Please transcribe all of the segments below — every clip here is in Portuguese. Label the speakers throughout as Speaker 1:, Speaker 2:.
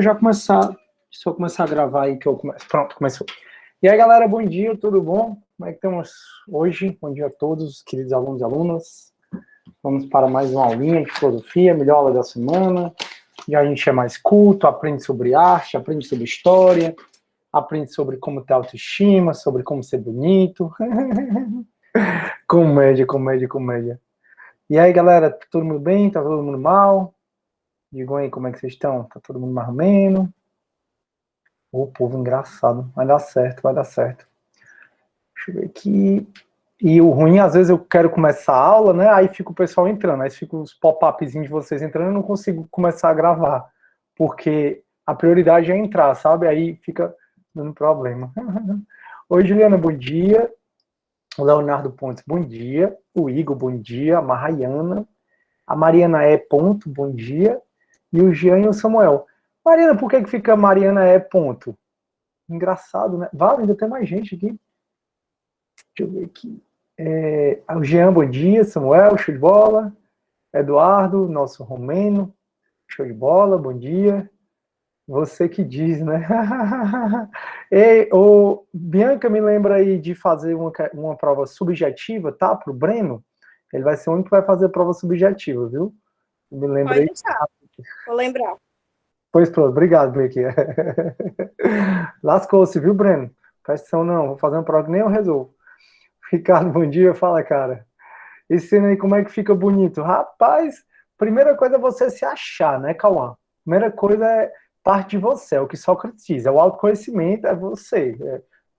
Speaker 1: já começar, se eu começar a gravar aí que eu começo. Pronto, começou. E aí, galera, bom dia, tudo bom? Como é que estamos hoje? Bom dia a todos, queridos alunos e alunas. Vamos para mais uma aulinha de filosofia, melhor aula da semana. E a gente é mais culto, aprende sobre arte, aprende sobre história, aprende sobre como ter autoestima, sobre como ser bonito. Comédia, comédia, comédia. E aí, galera, tá todo mundo bem? Tá todo mundo mal? Digam aí como é que vocês estão. Tá todo mundo mais ou menos? Ô, povo engraçado. Vai dar certo, vai dar certo. Deixa eu ver aqui. E o ruim, às vezes eu quero começar a aula, né? Aí fica o pessoal entrando. Aí fica os pop-upzinhos de vocês entrando e eu não consigo começar a gravar. Porque a prioridade é entrar, sabe? Aí fica dando problema. Oi, Juliana, bom dia. O Leonardo Pontes, bom dia. O Igor, bom dia. A Marraiana. A Mariana E. Ponto, bom dia. E o Jean e o Samuel. Mariana, por que fica Mariana E. Ponto? Engraçado, né? Vale, ainda tem mais gente aqui. Deixa eu ver aqui. O Jean, bom dia. Samuel, show de bola. Eduardo, nosso romeno, show de bola, bom dia. Você que diz, né? Ei, Bianca, me lembra aí de fazer uma prova subjetiva, tá? Pro Breno. Ele vai ser o único que vai fazer a prova subjetiva, viu? Me lembra aí.
Speaker 2: Vou lembrar.
Speaker 1: Pois pronto, obrigado, Blake. Lascou-se, viu, Breno? Presta atenção, não. Vou fazer uma prova que nem eu resolvo. Ricardo, bom dia. Fala, cara. Esse ano aí, como é que fica bonito? Rapaz, primeira coisa é você se achar, né, Cauã? Primeira coisa é parte de você, é o que Sócrates diz. É o autoconhecimento, é você.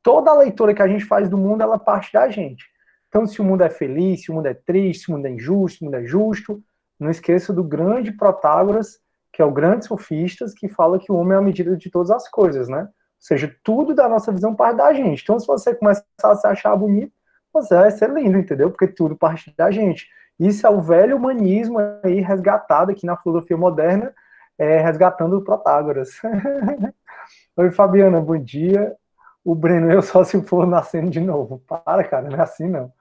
Speaker 1: Toda a leitura que a gente faz do mundo, ela parte da gente. Então, se o mundo é feliz, se o mundo é triste, se o mundo é injusto, se o mundo é justo, não esqueça do grande Protágoras, que é o grande sofista, que fala que o homem é a medida de todas as coisas, né? Ou seja, tudo da nossa visão parte da gente. Então, se você começar a se achar bonito, você vai ser lindo, entendeu? Porque tudo parte da gente. Isso é o velho humanismo aí resgatado aqui na filosofia moderna, resgatando o Protágoras. Oi, Fabiana, bom dia. O Breno, eu só se for nascendo de novo. Para, cara, não é assim não.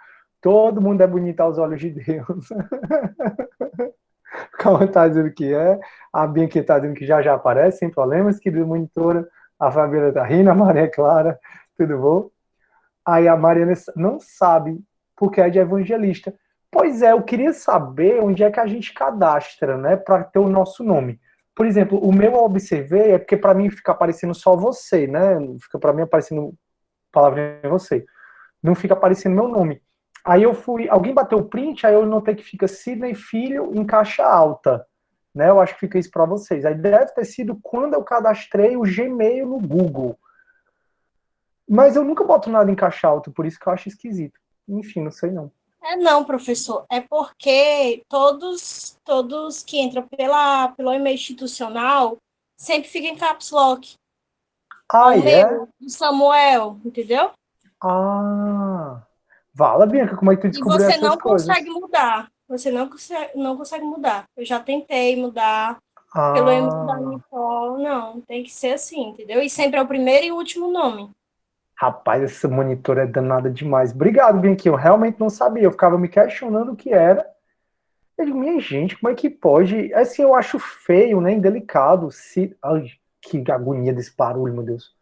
Speaker 1: Todo mundo é bonito aos olhos de Deus. Calma, tá dizendo que é. A Bianca tá dizendo que já aparece, sem problemas. Querida monitora, a Fabiana tá rindo, a Maria Clara, tudo bom? Aí a Mariana não sabe porque é de evangelista. Pois é, eu queria saber onde é que a gente cadastra, né, para ter o nosso nome. Por exemplo, o meu eu observei é porque para mim fica aparecendo só você, né? Fica para mim aparecendo palavra em você. Não fica aparecendo meu nome. Aí eu fui, alguém bateu o print, aí eu notei que fica Sidney Filho em caixa alta, né? Eu acho que fica isso para vocês. Aí deve ter sido quando eu cadastrei o Gmail no Google. Mas eu nunca boto nada em caixa alta, por isso que eu acho esquisito. Enfim, não sei não.
Speaker 2: Não, professor. É porque todos que entram pelo e-mail institucional sempre ficam em caps lock.
Speaker 1: Ah,
Speaker 2: o
Speaker 1: é?
Speaker 2: meu, o Samuel, entendeu?
Speaker 1: Ah, vala, Bianca, como é que tu
Speaker 2: E
Speaker 1: descobriu
Speaker 2: você
Speaker 1: essas
Speaker 2: não
Speaker 1: coisas?
Speaker 2: consegue mudar. Você não consegue mudar. Eu já tentei mudar pelo e-mail da
Speaker 1: Ah,
Speaker 2: Nicole. Não, tem que ser assim, entendeu? E sempre é o primeiro e o último nome.
Speaker 1: rapaz, essa monitora é danada demais. Obrigado, Bianca, eu realmente não sabia. Eu ficava me questionando o que era. Eu digo, minha gente, como é que pode? Assim, eu acho feio, né, indelicado. Ai, que agonia desse barulho, meu Deus.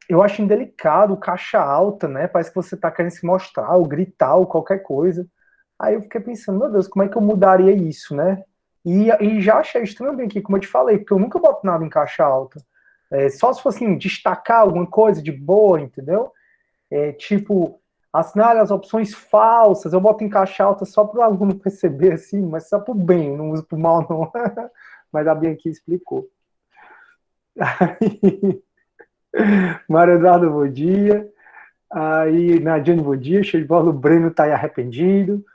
Speaker 1: Eu acho indelicado, caixa alta, né? Parece que você tá querendo se mostrar, ou gritar, ou qualquer coisa. Aí eu fiquei pensando, meu Deus, como é que eu mudaria isso, né? E já achei estranho bem aqui, como eu te falei, porque eu nunca boto nada em caixa alta. Só se fosse assim, destacar alguma coisa de boa, entendeu? Tipo, assinar as opções falsas, eu boto em caixa alta só para o aluno perceber, assim, mas só para o bem, não uso para o mal, não. Mas a Bianchi explicou. Mário Eduardo, bom dia. Aí, Nadiane, bom dia. Show de bola, o Breno tá aí arrependido.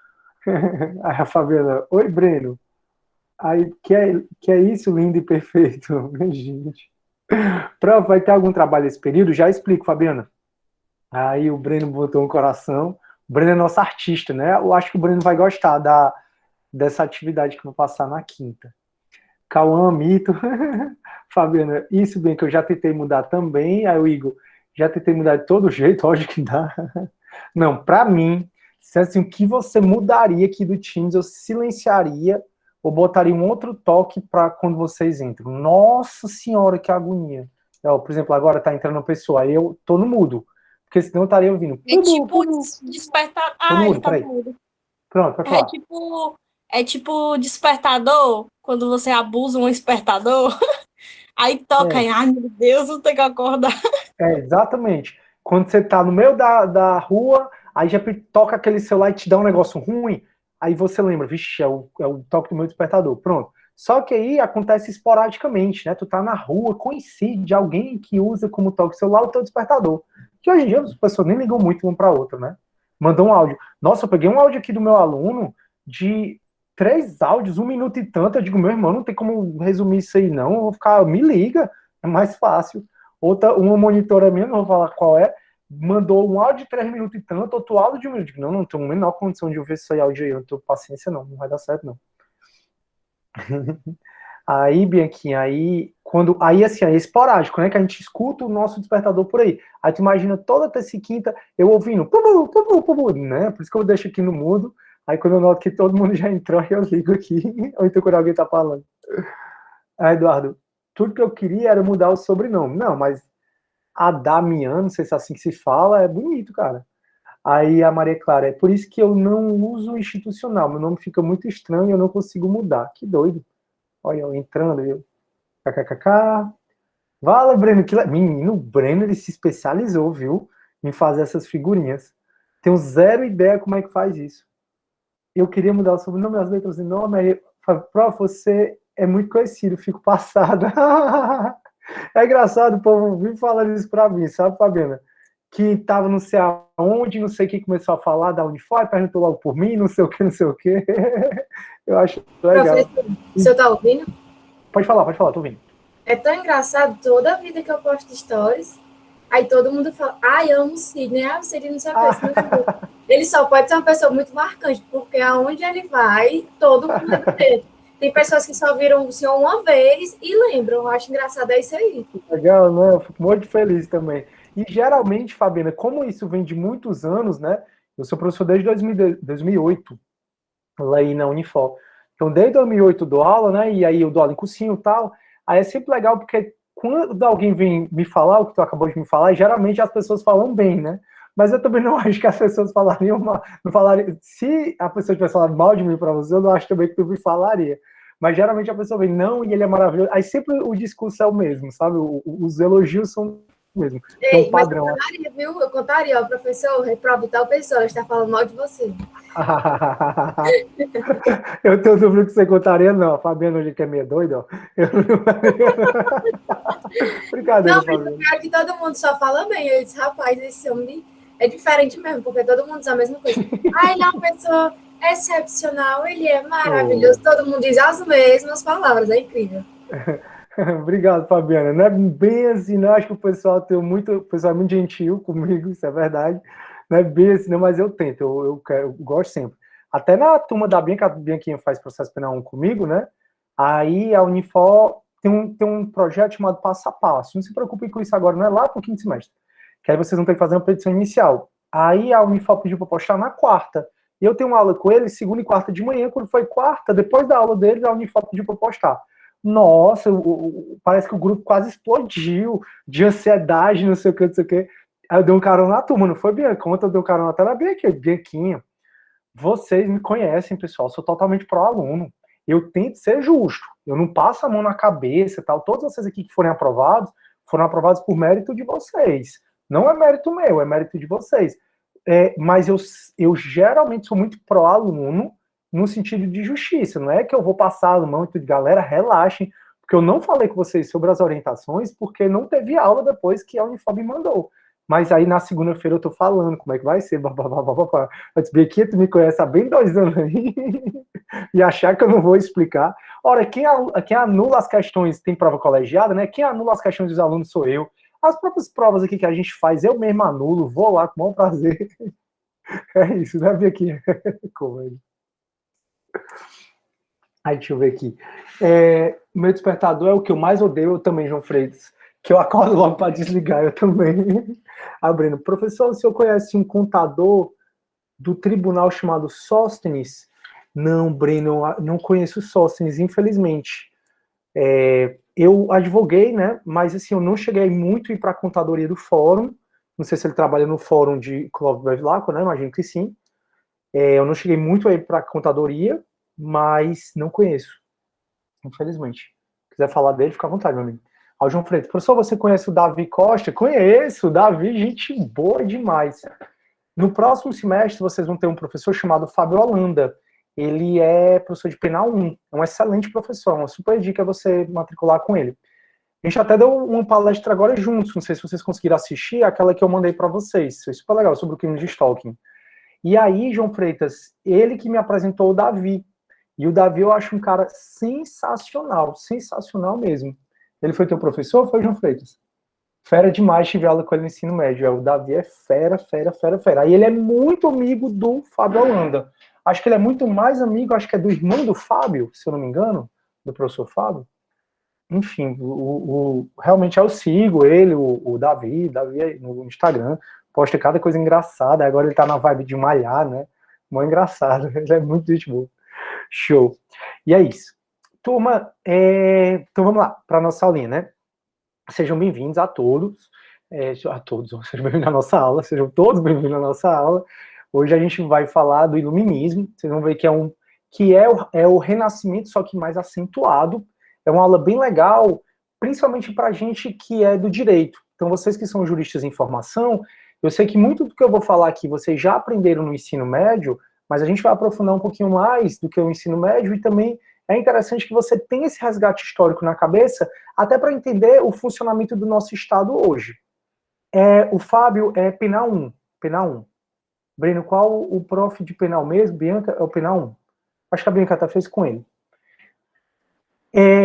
Speaker 1: Aí a Fabiana, oi, Breno. Aí, que é isso, lindo e perfeito? Gente. Prof, vai ter algum trabalho nesse período? Já explico, Fabiana. Aí o Breno botou um coração. O Breno é nosso artista, né? Eu acho que o Breno vai gostar dessa atividade que eu vou passar na quinta. Cauã, mito. Fabiana, isso bem que eu já tentei mudar também. Aí o Igor, já tentei mudar de todo jeito, lógico que dá. Não, pra mim, se assim, o que você mudaria aqui do Teams, eu silenciaria ou botaria um outro toque para quando vocês entram? Nossa senhora, que agonia. Por exemplo, agora tá entrando uma pessoa, aí eu tô no mudo, porque senão eu estaria ouvindo.
Speaker 2: É tipo despertar.
Speaker 1: Tô no
Speaker 2: Ah, ele
Speaker 1: mudo,
Speaker 2: tá
Speaker 1: peraí.
Speaker 2: mudo.
Speaker 1: Pronto, pode falar.
Speaker 2: É tipo despertador, quando você abusa um despertador, aí toca, aí, ai meu Deus, eu tenho que acordar.
Speaker 1: Exatamente. Quando você tá no meio da rua, aí já toca aquele celular e te dá um negócio ruim, aí você lembra, vixe, é o toque do meu despertador. Pronto. Só que aí acontece esporadicamente, né? Tu tá na rua, coincide alguém que usa como toque celular o teu despertador. Que hoje em dia as pessoas nem ligam muito uma para outra, né? Mandou um áudio. Nossa, eu peguei um áudio aqui do meu aluno de 3 áudios, 1 minuto e tanto. Eu digo, meu irmão, não tem como resumir isso aí, não. Eu vou ficar, me liga, é mais fácil. Outra, uma monitora minha, não vou falar qual é, mandou um áudio de 3 minutos e tanto, outro áudio de 1 minuto. Não tenho a menor condição de ouvir esse áudio aí, eu não tenho paciência não vai dar certo não. Aí, Bianquinha, aí assim, é esporádico, né, que a gente escuta o nosso despertador por aí. Aí tu imagina toda terça e quinta eu ouvindo, pubu, pubu, pubu, né, por isso que eu deixo aqui no mudo, aí quando eu noto que todo mundo já entrou, eu ligo aqui, ou então quando alguém tá falando. Aí, Eduardo, tudo que eu queria era mudar o sobrenome. Não, mas Adamiano, não sei se é assim que se fala, é bonito, cara. Aí a Maria Clara, é por isso que eu não uso institucional, meu nome fica muito estranho e eu não consigo mudar. Que doido. Olha, eu entrando, viu? KKKK. Vala, Breno, que menino, o Breno, ele se especializou, viu? Em fazer essas figurinhas. Tenho zero ideia como é que faz isso. Eu queria mudar o sobrenome, as letras enormes, aí, prof, você é muito conhecido, fico passada. É engraçado, o povo vive falando isso pra mim, sabe, Fabiana? Que tava não sei aonde, não sei quem começou a falar da Unifor, perguntou logo por mim, não sei o que, não sei o que. Eu acho legal.
Speaker 3: Professor, o senhor tá ouvindo?
Speaker 1: Pode falar, tô ouvindo.
Speaker 3: É tão engraçado, toda a vida que eu posto stories, aí todo mundo fala, ai, amo o Sidney, o Sidney não sei o que. Ele só pode ser uma pessoa muito marcante, porque aonde ele vai, todo mundo lembra dele. Tem pessoas que só viram o senhor uma vez e lembram. Eu acho engraçado, é isso aí.
Speaker 1: Legal, né? Eu fico muito feliz também. E geralmente, Fabiana, como isso vem de muitos anos, né? Eu sou professor desde 2008, lá aí na Unifor. Então, desde 2008 eu dou aula, né? E aí eu dou aula em cursinho e tal. Aí é sempre legal, porque quando alguém vem me falar o que tu acabou de me falar, geralmente as pessoas falam bem, né? Mas eu também não acho que as pessoas falariam mal. Não falariam, se a pessoa tivesse falado mal de mim para você, eu não acho também que tu me falaria. Mas geralmente a pessoa vem, não, e ele é maravilhoso. Aí sempre o discurso é o mesmo, sabe? Os elogios são o mesmo.
Speaker 3: Ei,
Speaker 1: é um padrão.
Speaker 3: Mas eu contaria, viu? Eu contaria, ó, professor, reprove tal pessoa, está falando mal de você.
Speaker 1: Eu tenho dúvida que você contaria, não. A Fabiana hoje que é meio doida, ó. Eu não... Brincadeira,
Speaker 3: não, mas
Speaker 1: Fabiana.
Speaker 3: é que todo mundo só fala bem. Eu disse, rapaz, esse homem é diferente mesmo, porque todo mundo diz a mesma coisa. Ah, ele é uma pessoa excepcional, ele é maravilhoso. Todo mundo diz as mesmas palavras, é incrível.
Speaker 1: Obrigado, Fabiana. Não é bem assim, não. Acho que o pessoal o pessoal é muito gentil comigo, isso é verdade. Não é bem assim, não, mas eu tento, eu gosto sempre. Até na turma da Bianca, a Bianquinha faz processo penal 1 comigo, né? Aí a Unifor tem um projeto chamado Passo a Passo. Não se preocupe com isso agora, não é lá pro 5º semestre. Que aí vocês vão ter que fazer uma petição inicial. Aí a Unifor pediu para postar na quarta. E eu tenho uma aula com eles, segunda e quarta de manhã. Quando foi quarta, depois da aula deles, a Unifor pediu para postar. Nossa, parece que o grupo quase explodiu de ansiedade, não sei o que, não sei o que. Aí eu dei um carão na turma, não foi, Bianca? Ontem eu dei um carão até na Bianquinha. Vocês me conhecem, pessoal, sou totalmente pró-aluno. Eu tento ser justo, eu não passo a mão na cabeça e tal. Todos vocês aqui que foram aprovados por mérito de vocês. Não é mérito meu, é mérito de vocês. Mas eu geralmente sou muito pró-aluno no sentido de justiça. Não é que eu vou passar a mão e tudo, galera, relaxem, porque eu não falei com vocês sobre as orientações, porque não teve aula depois que a Unifor me mandou. Mas aí na segunda-feira eu tô falando como é que vai ser, eu disse, Bequinha, tu me conhece há bem 2 anos aí, e achar que eu não vou explicar. Ora, quem anula as questões, tem prova colegiada, né? Quem anula as questões dos alunos sou eu. As próprias provas aqui que a gente faz, eu mesmo anulo, vou lá com o maior prazer. É isso, né, Bequinha? Comédia. Aí, deixa eu ver aqui. Meu despertador é o que eu mais odeio, eu também, João Freitas. Que eu acordo logo para desligar, eu também. Abrindo. Professor, o senhor conhece um contador do tribunal chamado Sóstenes? Não, Breno, não conheço Sóstenes, infelizmente. Eu advoguei, né? Mas assim, eu não cheguei muito a ir para a contadoria do fórum. Não sei se ele trabalha no fórum de Clóvis Bevilacqua, né? Imagino que sim. Eu não cheguei muito a ir para a contadoria, mas não conheço, infelizmente. Se quiser falar dele, fica à vontade, meu amigo. Ao João Freitas, professor, você conhece o Davi Costa? Conheço, Davi, gente boa demais. No próximo semestre, vocês vão ter um professor chamado Fábio Holanda. Ele é professor de penal 1, é um excelente professor, uma super dica você matricular com ele. A gente até deu uma palestra agora juntos, não sei se vocês conseguiram assistir, aquela que eu mandei para vocês, foi super legal, sobre o crime de stalking. E aí, João Freitas, ele que me apresentou o Davi. E o Davi eu acho um cara sensacional, sensacional mesmo. Ele foi teu professor ou foi, João Freitas? Fera demais, tive aula com ele no ensino médio. O Davi é fera, fera, fera, fera. Aí ele é muito amigo do Fábio Holanda. Acho que ele é muito mais amigo, acho que é do irmão do Fábio, se eu não me engano, do professor Fábio. Enfim, realmente eu sigo ele, o Davi no Instagram, posta cada coisa engraçada. Agora ele tá na vibe de malhar, né? Muito engraçado, ele é muito gente boa. Show. E é isso. Turma, então vamos lá, para nossa aulinha, né? Sejam bem-vindos a todos, sejam bem-vindos à nossa aula, sejam todos bem-vindos à nossa aula. Hoje a gente vai falar do iluminismo, vocês vão ver que é o renascimento, só que mais acentuado. É uma aula bem legal, principalmente para a gente que é do direito. Então, vocês que são juristas em formação, eu sei que muito do que eu vou falar aqui vocês já aprenderam no ensino médio, mas a gente vai aprofundar um pouquinho mais do que o ensino médio, e também é interessante que você tenha esse resgate histórico na cabeça, até para entender o funcionamento do nosso Estado hoje. O Fábio é penal 1. Penal 1. Breno, qual o prof de penal mesmo? Bianca é o penal 1. Acho que a Bianca até fez com ele.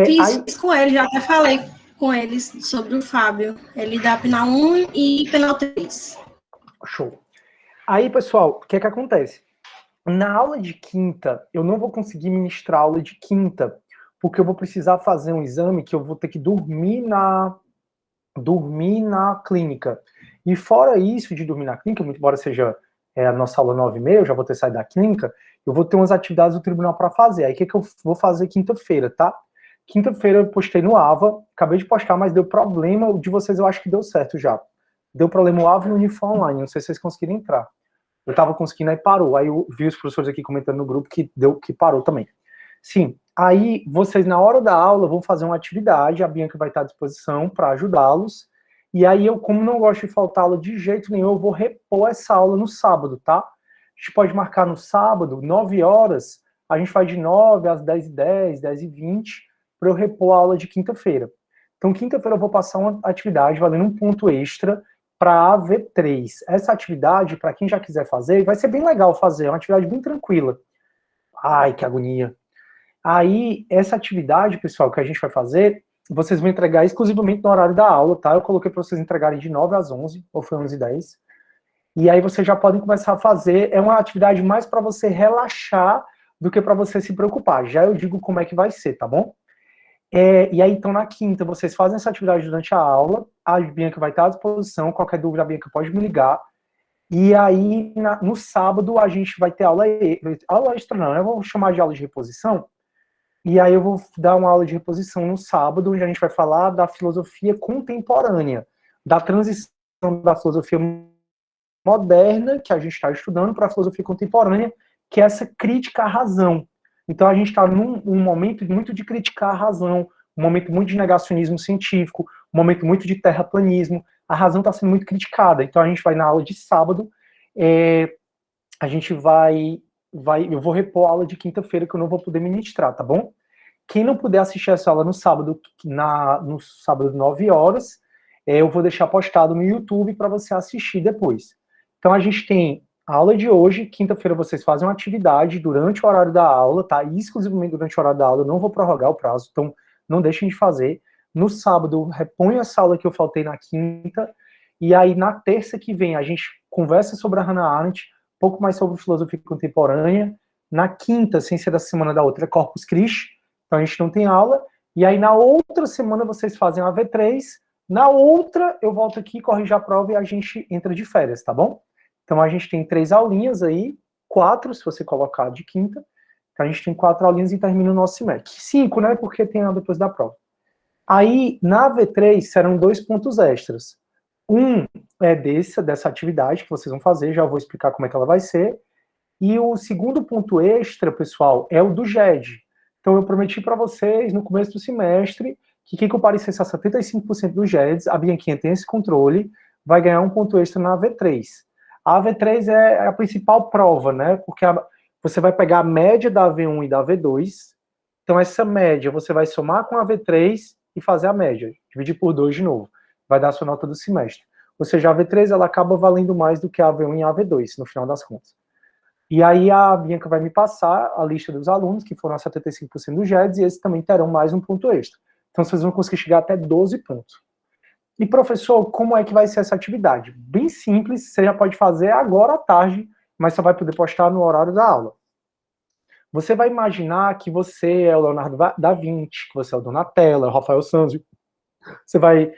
Speaker 2: Fiz com ele, já até falei com eles sobre o Fábio. Ele dá penal 1 e penal 3.
Speaker 1: Show. Aí, pessoal, o que acontece? Na aula de quinta, eu não vou conseguir ministrar a aula de quinta, porque eu vou precisar fazer um exame que eu vou ter que dormir na clínica. E fora isso de dormir na clínica, muito embora seja a nossa aula 9h30, eu já vou ter saído da clínica, eu vou ter umas atividades do tribunal para fazer. Aí o que eu vou fazer quinta-feira, tá? Quinta-feira eu postei no AVA, acabei de postar, mas deu problema, o de vocês eu acho que deu certo já. Deu problema o AVA no Unifor Online, não sei se vocês conseguiram entrar. Eu tava conseguindo, aí parou. Aí eu vi os professores aqui comentando no grupo que parou também. Sim, aí vocês na hora da aula vão fazer uma atividade, a Bianca vai estar à disposição para ajudá-los. E aí eu, como não gosto de faltar aula de jeito nenhum, eu vou repor essa aula no sábado, tá? A gente pode marcar no sábado, 9 horas, a gente vai de 9 às 10h10, 10h20, para eu repor a aula de quinta-feira. Então, quinta-feira eu vou passar uma atividade valendo um ponto extra para a V3. Essa atividade, para quem já quiser fazer, vai ser bem legal fazer, é uma atividade bem tranquila. Ai, que agonia. Aí, essa atividade, pessoal, que a gente vai fazer, vocês vão entregar exclusivamente no horário da aula, tá? Eu coloquei para vocês entregarem de 9 às 11, ou foi 11h10. E aí vocês já podem começar a fazer, é uma atividade mais para você relaxar do que para você se preocupar. Já eu digo como é que vai ser, tá bom? E aí, então, na quinta, vocês fazem essa atividade durante a aula, a Bianca vai estar à disposição, qualquer dúvida, a Bianca pode me ligar. E aí, no sábado, a gente vai ter aula extra, não, eu vou chamar de aula de reposição, e aí eu vou dar uma aula de reposição no sábado, onde a gente vai falar da filosofia contemporânea, da transição da filosofia moderna, que a gente está estudando, para a filosofia contemporânea, que é essa crítica à razão. Então a gente está num momento muito de criticar a razão, um momento muito de negacionismo científico, um momento muito de terraplanismo. A razão está sendo muito criticada. Então a gente vai na aula de sábado, a gente eu vou repor a aula de quinta-feira que eu não vou poder ministrar, tá bom? Quem não puder assistir essa aula no sábado, no sábado 9 horas, eu vou deixar postado no YouTube para você assistir depois. Então a gente tem a aula de hoje, quinta-feira vocês fazem uma atividade durante o horário da aula, tá? Exclusivamente durante o horário da aula, eu não vou prorrogar o prazo, então não deixem de fazer. No sábado, eu reponho essa aula que eu faltei na quinta, e aí na terça que vem a gente conversa sobre a Hannah Arendt, um pouco mais sobre filosofia contemporânea. Na quinta, sem ser da semana da outra, é Corpus Christi, então a gente não tem aula, e aí na outra semana vocês fazem a V3, na outra eu volto aqui, corrijo a prova e a gente entra de férias, tá bom? Então a gente tem 3 aulinhas aí, 4 se você colocar de quinta, Então, a gente tem 4 aulinhas e termina o nosso semestre. 5, né? Porque tem a depois da prova. Aí, na V3, serão 2 pontos extras. Um é dessa atividade que vocês vão fazer, já vou explicar como é que ela vai ser. E o segundo ponto extra, pessoal, é o do GED. Então, eu prometi para vocês, no começo do semestre, que quem comparecesse a 75% dos GEDs, a Bianquinha tem esse controle, vai ganhar um ponto extra na V3. A V3 é a principal prova, né? Porque você vai pegar a média da V1 e da V2. Então, essa média você vai somar com a V3 e fazer a média. Dividir por 2 de novo. Vai dar a sua nota do semestre. Ou seja, a V3 ela acaba valendo mais do que a V1 e a V2, no final das contas. E aí a Bianca vai me passar a lista dos alunos que foram a 75% dos GEDs, e esses também terão mais um ponto extra. Então, vocês vão conseguir chegar até 12 pontos. E, professor, como é que vai ser essa atividade? Bem simples, você já pode fazer agora à tarde, mas só vai poder postar no horário da aula. Você vai imaginar que você é o Leonardo da Vinci, que você é o Donatello, é o Rafael Sanzio. Você vai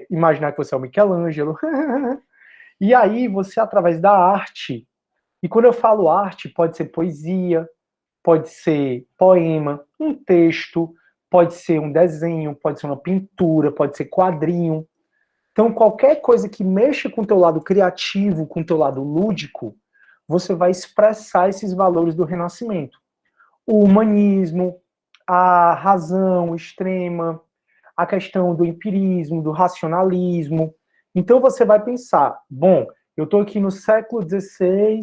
Speaker 1: imaginar que você é o Michelangelo. E aí, você, através da arte, e quando eu falo arte, pode ser poesia, pode ser poema, um texto, pode ser um desenho, pode ser uma pintura, pode ser quadrinho. Então, qualquer coisa que mexa com o teu lado criativo, com o teu lado lúdico, você vai expressar esses valores do Renascimento. O humanismo, a razão extrema, a questão do empirismo, do racionalismo. Então, você vai pensar, bom, eu estou aqui no século XVI,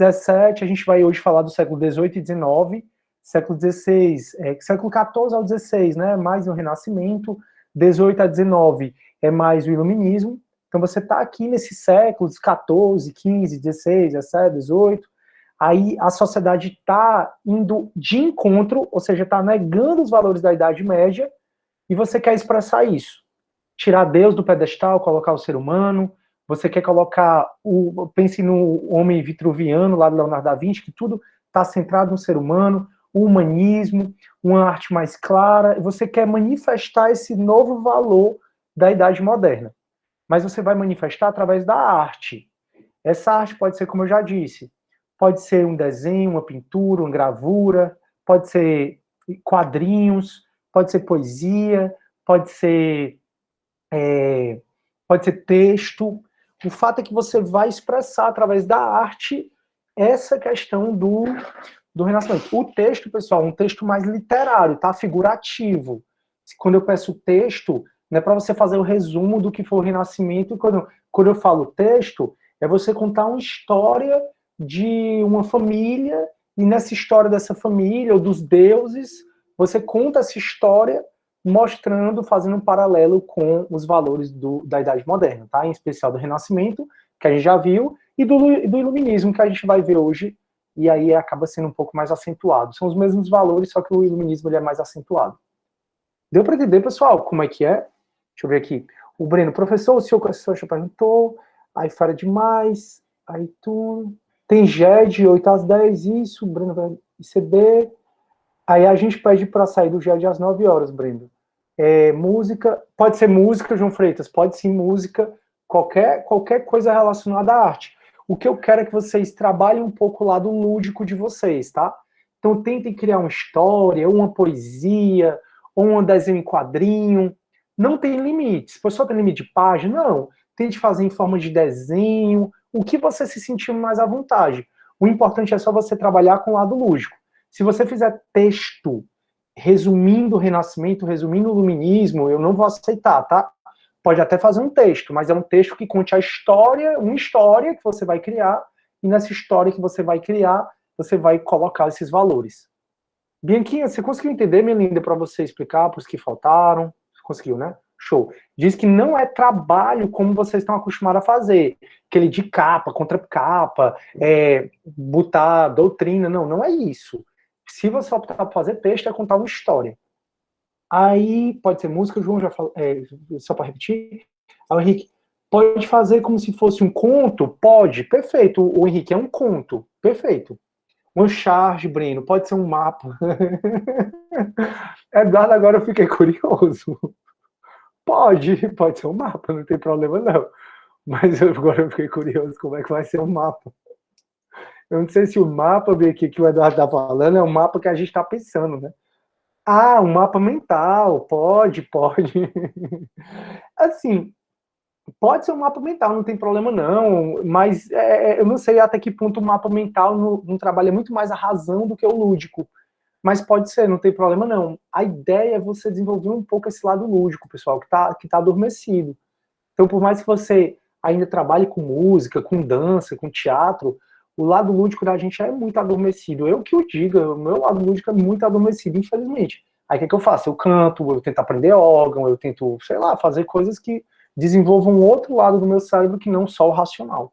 Speaker 1: XVII, a gente vai hoje falar do século XVIII e XIX, século XVI, século XIV ao XVI, né, mais no Renascimento, XVIII a XIX é mais o Iluminismo. Então você está aqui nesses séculos XIV, XV, XVI, XVII, XVIII, aí a sociedade está indo de encontro, ou seja, está negando os valores da Idade Média, e você quer expressar isso. Tirar Deus do pedestal, colocar o ser humano. Você quer colocar, pense no homem vitruviano, lá do Leonardo da Vinci, que tudo está centrado no ser humano, o humanismo, uma arte mais clara. Você quer manifestar esse novo valor da Idade Moderna. Mas você vai manifestar através da arte. Essa arte pode ser, como eu já disse, pode ser um desenho, uma pintura, uma gravura, pode ser quadrinhos, pode ser poesia, pode ser texto. O fato é que você vai expressar através da arte essa questão do Renascimento. O texto, pessoal, é um texto mais literário, tá? Figurativo. Quando eu peço texto, não é para você fazer o resumo do que foi o Renascimento. Quando eu falo texto, é você contar uma história de uma família, e nessa história dessa família, ou dos deuses, você conta essa história mostrando, fazendo um paralelo com os valores da Idade Moderna, tá? Em especial do Renascimento, que a gente já viu, e do Iluminismo, que a gente vai ver hoje, e aí acaba sendo um pouco mais acentuado. São os mesmos valores, só que o Iluminismo ele é mais acentuado. Deu para entender, pessoal, como é que é? Deixa eu ver aqui. O Breno, professor, o senhor já perguntou, aí fora demais, aí tu... Tem GED, 8 às 10, isso, o Breno vai receber. Aí a gente pede para sair do GED às 9 horas, Breno. Música, pode ser música, João Freitas, pode sim música, qualquer coisa relacionada à arte. O que eu quero é que vocês trabalhem um pouco o lado lúdico de vocês, tá? Então tentem criar uma história, uma poesia, ou um desenho em quadrinho. Não tem limites. Se só tem limite de página, não. Tente fazer em forma de desenho, o que você se sentir mais à vontade. O importante é só você trabalhar com o lado lúdico. Se você fizer texto resumindo o Renascimento, resumindo o Iluminismo, eu não vou aceitar, tá? Pode até fazer um texto, mas é um texto que conte a história, uma história que você vai criar, e nessa história que você vai criar, você vai colocar esses valores. Bianquinha, você conseguiu entender, minha linda, para você explicar para os que faltaram? Conseguiu, né? Show. Diz que não é trabalho como vocês estão acostumados a fazer. Aquele de capa, contra capa, botar doutrina. Não, não é isso. Se você optar por fazer texto, é contar uma história. Aí, pode ser música, o João já falou, só para repetir. Aí, o Henrique, pode fazer como se fosse um conto? Pode, perfeito. O Henrique é um conto, perfeito. Uma charge, Breno, pode ser um mapa. Eduardo, agora eu fiquei curioso. Pode ser um mapa, não tem problema não. Mas agora eu fiquei curioso como é que vai ser um mapa. Eu não sei se o mapa, Bia, que o Eduardo está falando, é o mapa que a gente está pensando, né? Ah, um mapa mental, pode. Assim, pode ser um mapa mental, não tem problema não, mas eu não sei até que ponto o mapa mental no trabalho é muito mais a razão do que o lúdico. Mas pode ser, não tem problema não. A ideia é você desenvolver um pouco esse lado lúdico, pessoal, que tá adormecido. Então, por mais que você ainda trabalhe com música, com dança, com teatro, o lado lúdico da gente é muito adormecido. Eu que o diga, o meu lado lúdico é muito adormecido, infelizmente. Aí o que eu faço? Eu canto, eu tento aprender órgão, eu tento, sei lá, fazer coisas que desenvolvam um outro lado do meu cérebro que não só o racional.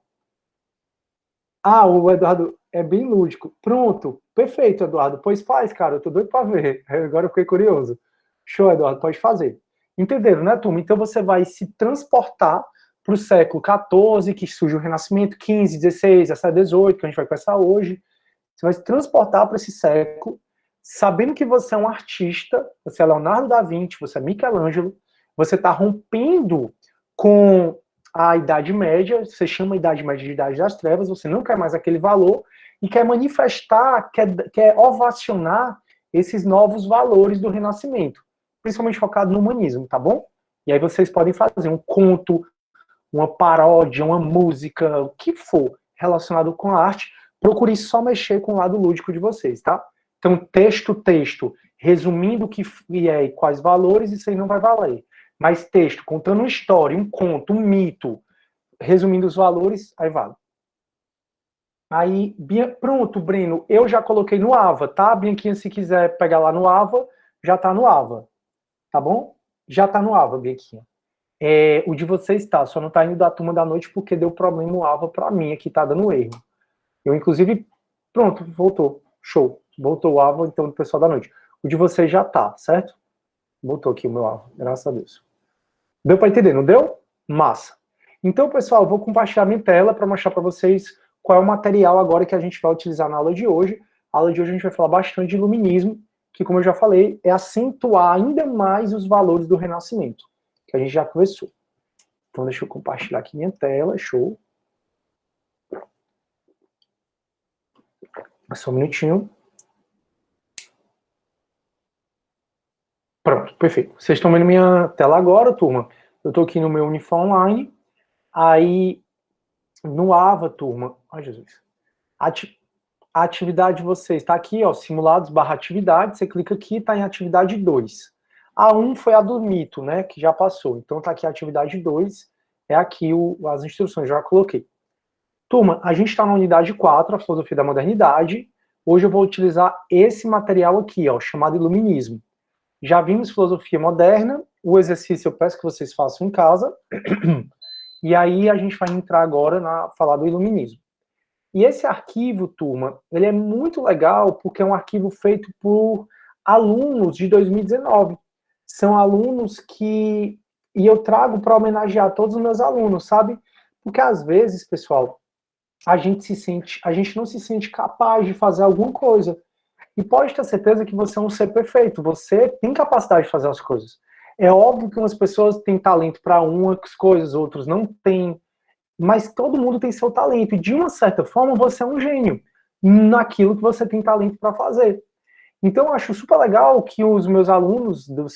Speaker 1: Ah, o Eduardo é bem lúdico. Pronto, perfeito, Eduardo. Pois faz, cara, eu tô doido pra ver. Agora eu fiquei curioso. Show, Eduardo, pode fazer. Entenderam, né, turma? Então você vai se transportar para o século XIV, que surge o Renascimento, XV, XVI, XVII, XVIII, que a gente vai conversar hoje. Você vai se transportar para esse século, sabendo que você é um artista, você é Leonardo da Vinci, você é Michelangelo, você está rompendo com a Idade Média, você chama a Idade Média de Idade das Trevas, você não quer mais aquele valor, e quer manifestar, quer ovacionar esses novos valores do Renascimento, principalmente focado no humanismo, tá bom? E aí vocês podem fazer um conto, uma paródia, uma música, o que for relacionado com a arte, procure só mexer com o lado lúdico de vocês, tá? Então, texto, resumindo o que é e quais valores, isso aí não vai valer. Mas texto, contando uma história, um conto, um mito, resumindo os valores, aí vale. Aí, pronto, Breno, eu já coloquei no Ava, tá? Bianquinha, se quiser pegar lá no Ava, já tá no Ava, tá bom? Já tá no Ava, Bianquinha. O de vocês tá, só não tá indo da turma da noite porque deu problema no Ava pra mim, aqui tá dando erro. Eu, inclusive, pronto, voltou, show. Voltou o Ava, então, do pessoal da noite. O de vocês já tá, certo? Voltou aqui o meu Ava, graças a Deus. Deu pra entender, não deu? Massa. Então, pessoal, eu vou compartilhar minha tela para mostrar para vocês qual é o material agora que a gente vai utilizar na aula de hoje. A aula de hoje a gente vai falar bastante de iluminismo, que, como eu já falei, é acentuar ainda mais os valores do Renascimento, que a gente já conversou. Então, deixa eu compartilhar aqui minha tela, show. Só um minutinho. Pronto, perfeito. Vocês estão vendo minha tela agora, turma? Eu estou aqui no meu Unifor Online. Aí, no Ava, turma... Ai, Jesus. A atividade de vocês está aqui, ó, simulados/atividade. Você clica aqui, está em atividade 2. A 1 foi a do mito, né, que já passou. Então, está aqui a atividade 2. É aqui as instruções, já coloquei. Turma, a gente está na unidade 4, a filosofia da modernidade. Hoje eu vou utilizar esse material aqui, ó, chamado iluminismo. Já vimos filosofia moderna, o exercício eu peço que vocês façam em casa, e aí a gente vai entrar agora na falar do iluminismo. E esse arquivo, turma, ele é muito legal porque é um arquivo feito por alunos de 2019. São alunos que... E eu trago para homenagear todos os meus alunos, sabe? Porque às vezes, pessoal, a gente não se sente capaz de fazer alguma coisa. E pode ter certeza que você é um ser perfeito, você tem capacidade de fazer as coisas. É óbvio que umas pessoas têm talento para umas coisas, outros não têm, mas todo mundo tem seu talento, e de uma certa forma você é um gênio naquilo que você tem talento para fazer. Então eu acho super legal que os meus alunos do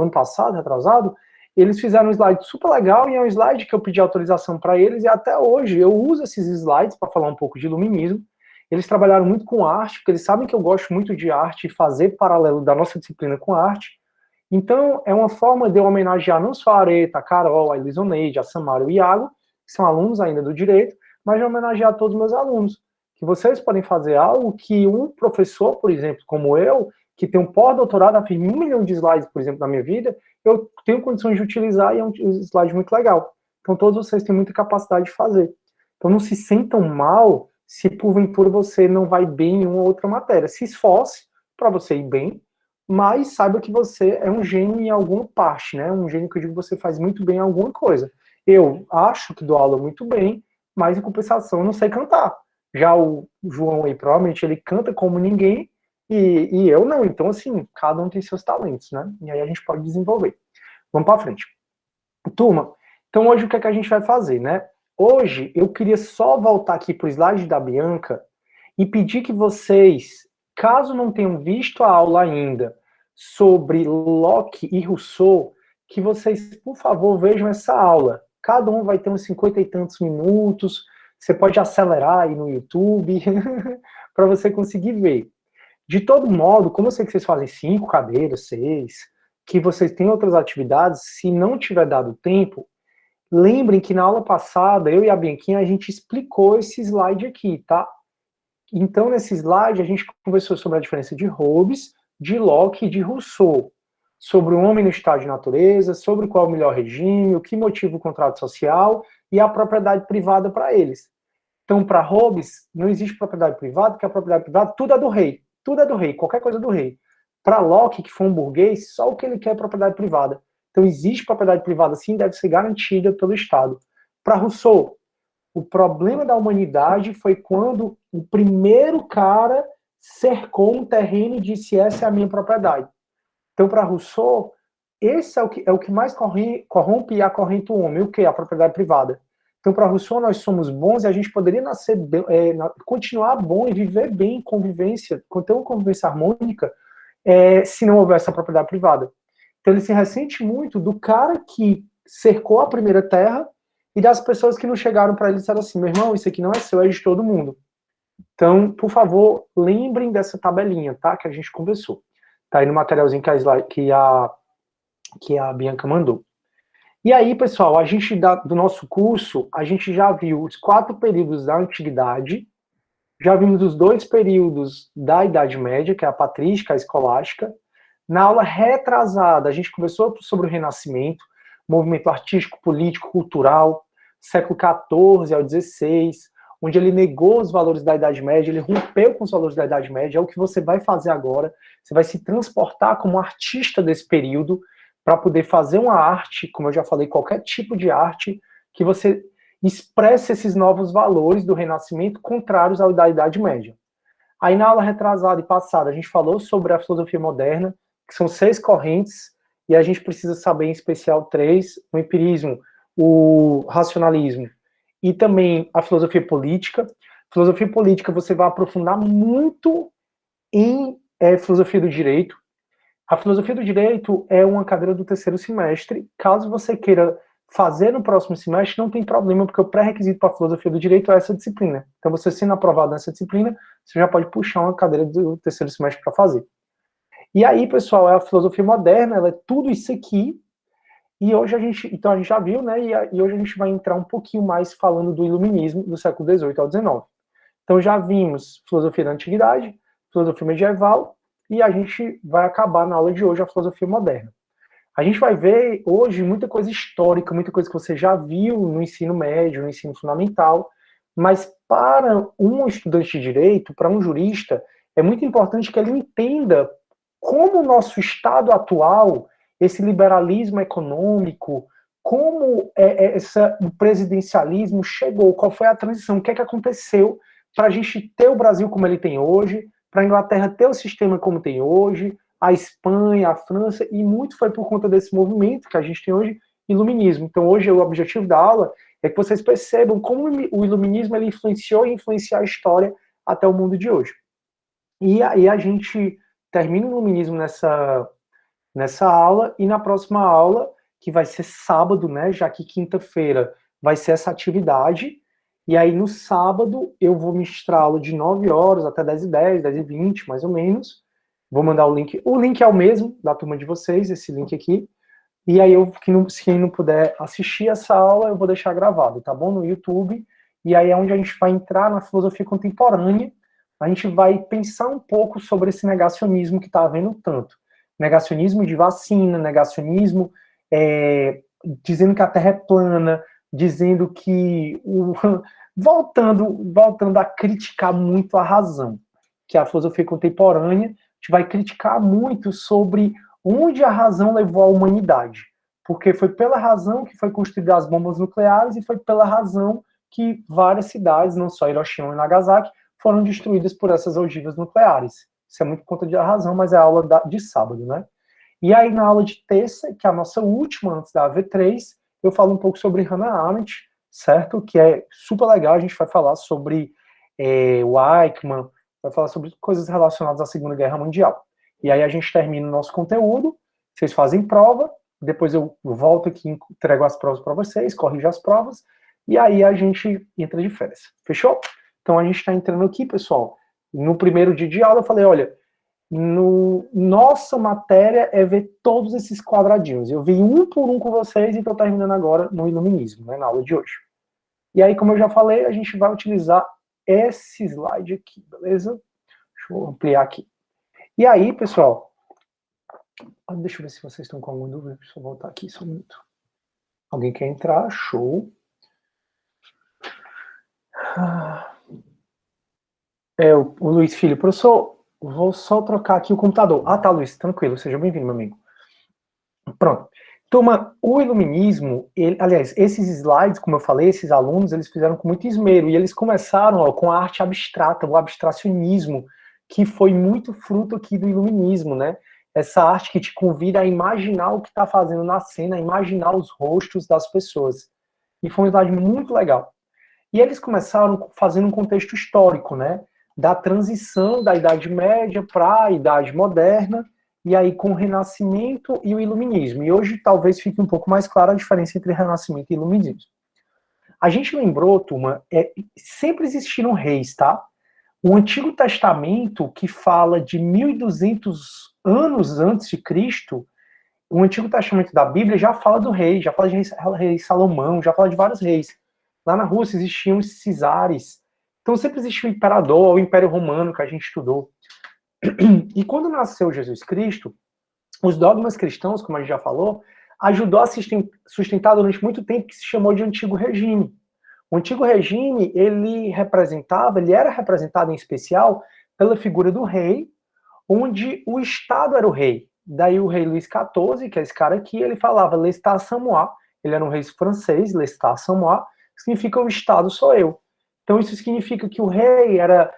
Speaker 1: ano passado, retrasado, eles fizeram um slide super legal, e é um slide que eu pedi autorização para eles, e até hoje eu uso esses slides para falar um pouco de iluminismo. Eles trabalharam muito com arte, porque eles sabem que eu gosto muito de arte e fazer paralelo da nossa disciplina com arte. Então, é uma forma de eu homenagear não só a Areta, a Carol, a Elisoneide, a Samara e o Iago, que são alunos ainda do direito, mas de homenagear todos os meus alunos. Que vocês podem fazer algo que um professor, por exemplo, como eu, que tem um pós-doutorado, fiz 1 milhão de slides, por exemplo, na minha vida, eu tenho condições de utilizar e é um slide muito legal. Então, todos vocês têm muita capacidade de fazer. Então, não se sintam mal se porventura você não vai bem em uma ou outra matéria. Se esforce para você ir bem, mas saiba que você é um gênio em alguma parte, né? Um gênio que eu digo que você faz muito bem em alguma coisa. Eu acho que dou aula muito bem, mas em compensação eu não sei cantar. Já o João aí, provavelmente, ele canta como ninguém, e eu não. Então, assim, cada um tem seus talentos, né? E aí a gente pode desenvolver. Vamos para frente. Turma, então hoje o que é que a gente vai fazer, né? hoje eu queria só voltar aqui para o slide da Bianca e pedir que vocês, caso não tenham visto a aula ainda sobre Locke e Rousseau, que vocês, por favor, vejam essa aula. Cada um vai ter uns 50 e tantos minutos, você pode acelerar aí no YouTube, para você conseguir ver. De todo modo, como eu sei que vocês fazem 5 cadeiras, 6, que vocês têm outras atividades, se não tiver dado tempo, lembrem que na aula passada, eu e a Bianquinha, a gente explicou esse slide aqui, tá? Então, nesse slide, a gente conversou sobre a diferença de Hobbes, de Locke e de Rousseau, sobre o homem no estado de natureza, sobre qual é o melhor regime, o que motiva o contrato social e a propriedade privada para eles. Então, para Hobbes, não existe propriedade privada, porque a propriedade privada, tudo é do rei. Tudo é do rei, qualquer coisa é do rei. Para Locke, que foi um burguês, só o que ele quer é propriedade privada. Então, existe propriedade privada, sim, deve ser garantida pelo Estado. Para Rousseau, o problema da humanidade foi quando o primeiro cara cercou um terreno e disse, essa é a minha propriedade. Então, para Rousseau, esse é o que mais corrompe e acorrenta o homem. O que? A propriedade privada. Então, para Rousseau, nós somos bons e a gente poderia continuar bom e viver bem em convivência, ter uma convivência harmônica, se não houvesse a propriedade privada. Então, ele se ressente muito do cara que cercou a primeira terra e das pessoas que não chegaram para ele e disseram assim, meu irmão, isso aqui não é seu, é de todo mundo. Então, por favor, lembrem dessa tabelinha, tá? Que a gente conversou. Tá aí no materialzinho que a Bianca mandou. E aí, pessoal, a gente do nosso curso, a gente já viu os 4 períodos da Antiguidade, já vimos os 2 períodos da Idade Média, que é a patrística, a escolástica. Na aula retrasada, a gente conversou sobre o Renascimento, movimento artístico, político, cultural, século XIV ao XVI, onde ele negou os valores da Idade Média, ele rompeu com os valores da Idade Média, é o que você vai fazer agora, você vai se transportar como artista desse período, para poder fazer uma arte, como eu já falei, qualquer tipo de arte, que você expresse esses novos valores do Renascimento contrários ao da Idade Média. Aí na aula retrasada e passada, a gente falou sobre a filosofia moderna, que são 6 correntes, e a gente precisa saber em especial 3, o empirismo, o racionalismo, e também a filosofia política. Filosofia política você vai aprofundar muito em filosofia do direito. A filosofia do direito é uma cadeira do 3º semestre. Caso você queira fazer no próximo semestre, não tem problema, porque o pré-requisito para a filosofia do direito é essa disciplina. Então, você sendo aprovado nessa disciplina, você já pode puxar uma cadeira do 3º semestre para fazer. E aí, pessoal, a filosofia moderna, ela é tudo isso aqui. E hoje a gente já viu, né? E hoje a gente vai entrar um pouquinho mais falando do iluminismo do século XVIII ao XIX. Então, já vimos filosofia da antiguidade, filosofia medieval, e a gente vai acabar na aula de hoje a filosofia moderna. A gente vai ver hoje muita coisa histórica, muita coisa que você já viu no ensino médio, no ensino fundamental, mas para um estudante de direito, para um jurista, é muito importante que ele entenda como o nosso estado atual, esse liberalismo econômico, como o presidencialismo chegou, qual foi a transição, o que é que aconteceu para a gente ter o Brasil como ele tem hoje, para a Inglaterra ter o sistema como tem hoje, a Espanha, a França, e muito foi por conta desse movimento que a gente tem hoje, iluminismo. Então hoje o objetivo da aula é que vocês percebam como o iluminismo ele influenciou e influencia a história até o mundo de hoje. E aí a gente termina o iluminismo nessa aula, e na próxima aula, que vai ser sábado, né, já que quinta-feira vai ser essa atividade. E aí, no sábado, eu vou ministrar aula de 9 horas até 10h10, 10h20, mais ou menos. Vou mandar o link. O link é o mesmo da turma de vocês, esse link aqui. E aí, quem não puder assistir essa aula, eu vou deixar gravado, tá bom? No YouTube. E aí é onde a gente vai entrar na filosofia contemporânea. A gente vai pensar um pouco sobre esse negacionismo que está havendo tanto. Negacionismo de vacina, negacionismo dizendo que a Terra é plana, dizendo que voltando a criticar muito a razão, que é a filosofia contemporânea, a gente vai criticar muito sobre onde a razão levou a humanidade, porque foi pela razão que foi construída as bombas nucleares e foi pela razão que várias cidades, não só Hiroshima e Nagasaki, foram destruídas por essas ogivas nucleares. Isso é muito por conta da razão, mas é a aula de sábado, né? E aí, na aula de terça, que é a nossa última antes da AV3, eu falo um pouco sobre Hannah Arendt, certo? Que é super legal, a gente vai falar sobre o Eichmann, vai falar sobre coisas relacionadas à Segunda Guerra Mundial. E aí a gente termina o nosso conteúdo, vocês fazem prova, depois eu volto aqui e entrego as provas para vocês, corrijo as provas, e aí a gente entra de férias. Fechou? Então a gente está entrando aqui, pessoal. No primeiro dia de aula eu falei, olha, nossa matéria é ver todos esses quadradinhos. Eu vi um por um com vocês e estou terminando agora no iluminismo, né, na aula de hoje. E aí, como eu já falei, a gente vai utilizar esse slide aqui, beleza? Deixa eu ampliar aqui. E aí, pessoal, deixa eu ver se vocês estão com alguma dúvida. Deixa eu voltar aqui só um minuto. Alguém quer entrar? Show. O Luiz Filho, professor, vou só trocar aqui o computador. Ah, tá, Luiz, tranquilo, seja bem-vindo, meu amigo. Pronto. Turma, o iluminismo, aliás, esses slides, como eu falei, esses alunos, eles fizeram com muito esmero, e eles começaram com a arte abstrata, o abstracionismo, que foi muito fruto aqui do iluminismo, né? Essa arte que te convida a imaginar o que está fazendo na cena, a imaginar os rostos das pessoas. E foi um slide muito legal. E eles começaram fazendo um contexto histórico, né? Da transição da Idade Média para a Idade Moderna, e aí com o Renascimento e o Iluminismo. E hoje talvez fique um pouco mais clara a diferença entre Renascimento e Iluminismo. A gente lembrou, turma, sempre existiram reis, tá? O Antigo Testamento, que fala de 1200 anos antes de Cristo, o Antigo Testamento da Bíblia já fala do rei, já fala de rei Salomão, já fala de vários reis. Lá na Rússia existiam os cisares. Então sempre existiu o imperador, o Império Romano, que a gente estudou. E quando nasceu Jesus Cristo, os dogmas cristãos, como a gente já falou, ajudou a sustentar durante muito tempo o que se chamou de Antigo Regime. O Antigo Regime, ele era representado em especial pela figura do rei, onde o Estado era o rei. Daí o rei Luís XIV, que é esse cara aqui, ele falava Lestat c'est moi, ele era um rei francês, Lestat c'est moi, significa o Estado sou eu. Então isso significa que o rei era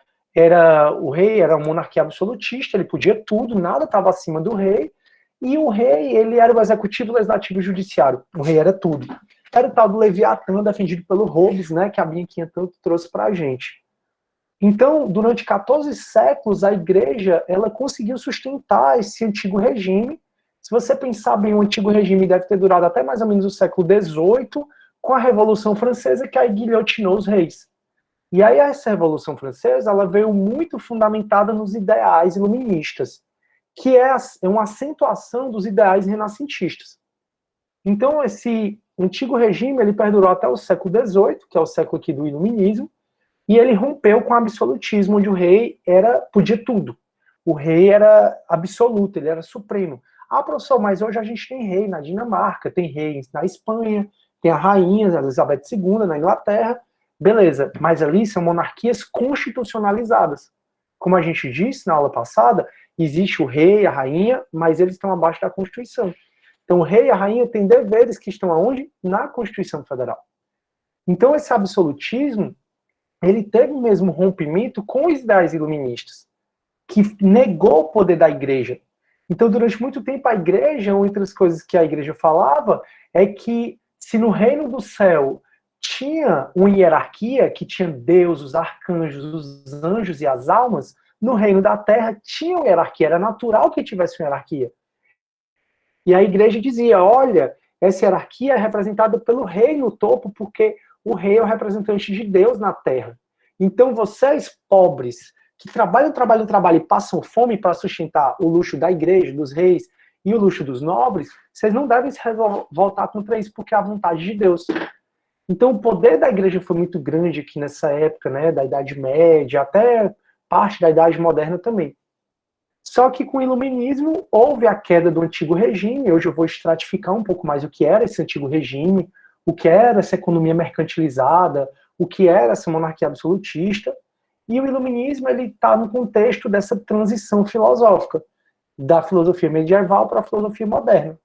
Speaker 1: uma monarquia absolutista, ele podia tudo, nada estava acima do rei, e o rei, ele era o executivo, legislativo e judiciário. O rei era tudo. Era o tal do Leviatã, defendido pelo Hobbes, né, que a Bianquinha tanto trouxe para a gente. Então, durante 14 séculos, a igreja, ela conseguiu sustentar esse antigo regime. Se você pensar bem, o antigo regime deve ter durado até mais ou menos o século XVIII, com a Revolução Francesa, que aí guilhotinou os reis. E aí essa Revolução Francesa, ela veio muito fundamentada nos ideais iluministas, que é uma acentuação dos ideais renascentistas. Então esse antigo regime, ele perdurou até o século XVIII, que é o século aqui do iluminismo, e ele rompeu com o absolutismo, onde o rei podia tudo. O rei era absoluto, ele era supremo. Ah, professor, mas hoje a gente tem rei na Dinamarca, tem rei na Espanha, tem a rainha Elizabeth II na Inglaterra. Beleza, mas ali são monarquias constitucionalizadas. Como a gente disse na aula passada, existe o rei, a rainha, mas eles estão abaixo da Constituição. Então o rei e a rainha têm deveres que estão aonde? Na Constituição Federal. Então esse absolutismo, ele teve mesmo rompimento com os ideais iluministas, que negou o poder da igreja. Então durante muito tempo a igreja, entre as coisas que a igreja falava, é que se no reino do céu tinha uma hierarquia, que tinha Deus, os arcanjos, os anjos e as almas, no reino da terra tinha uma hierarquia, era natural que tivesse uma hierarquia. E a igreja dizia, olha, essa hierarquia é representada pelo rei no topo, porque o rei é o representante de Deus na terra. Então vocês, pobres, que trabalham e passam fome para sustentar o luxo da igreja, dos reis e o luxo dos nobres, vocês não devem se revoltar contra isso, porque é a vontade de Deus. Então o poder da igreja foi muito grande aqui nessa época, né, da Idade Média, até parte da Idade Moderna também. Só que com o iluminismo houve a queda do antigo regime. Hoje eu vou estratificar um pouco mais o que era esse antigo regime, o que era essa economia mercantilizada, o que era essa monarquia absolutista. E o iluminismo está no contexto dessa transição filosófica, da filosofia medieval para a filosofia moderna,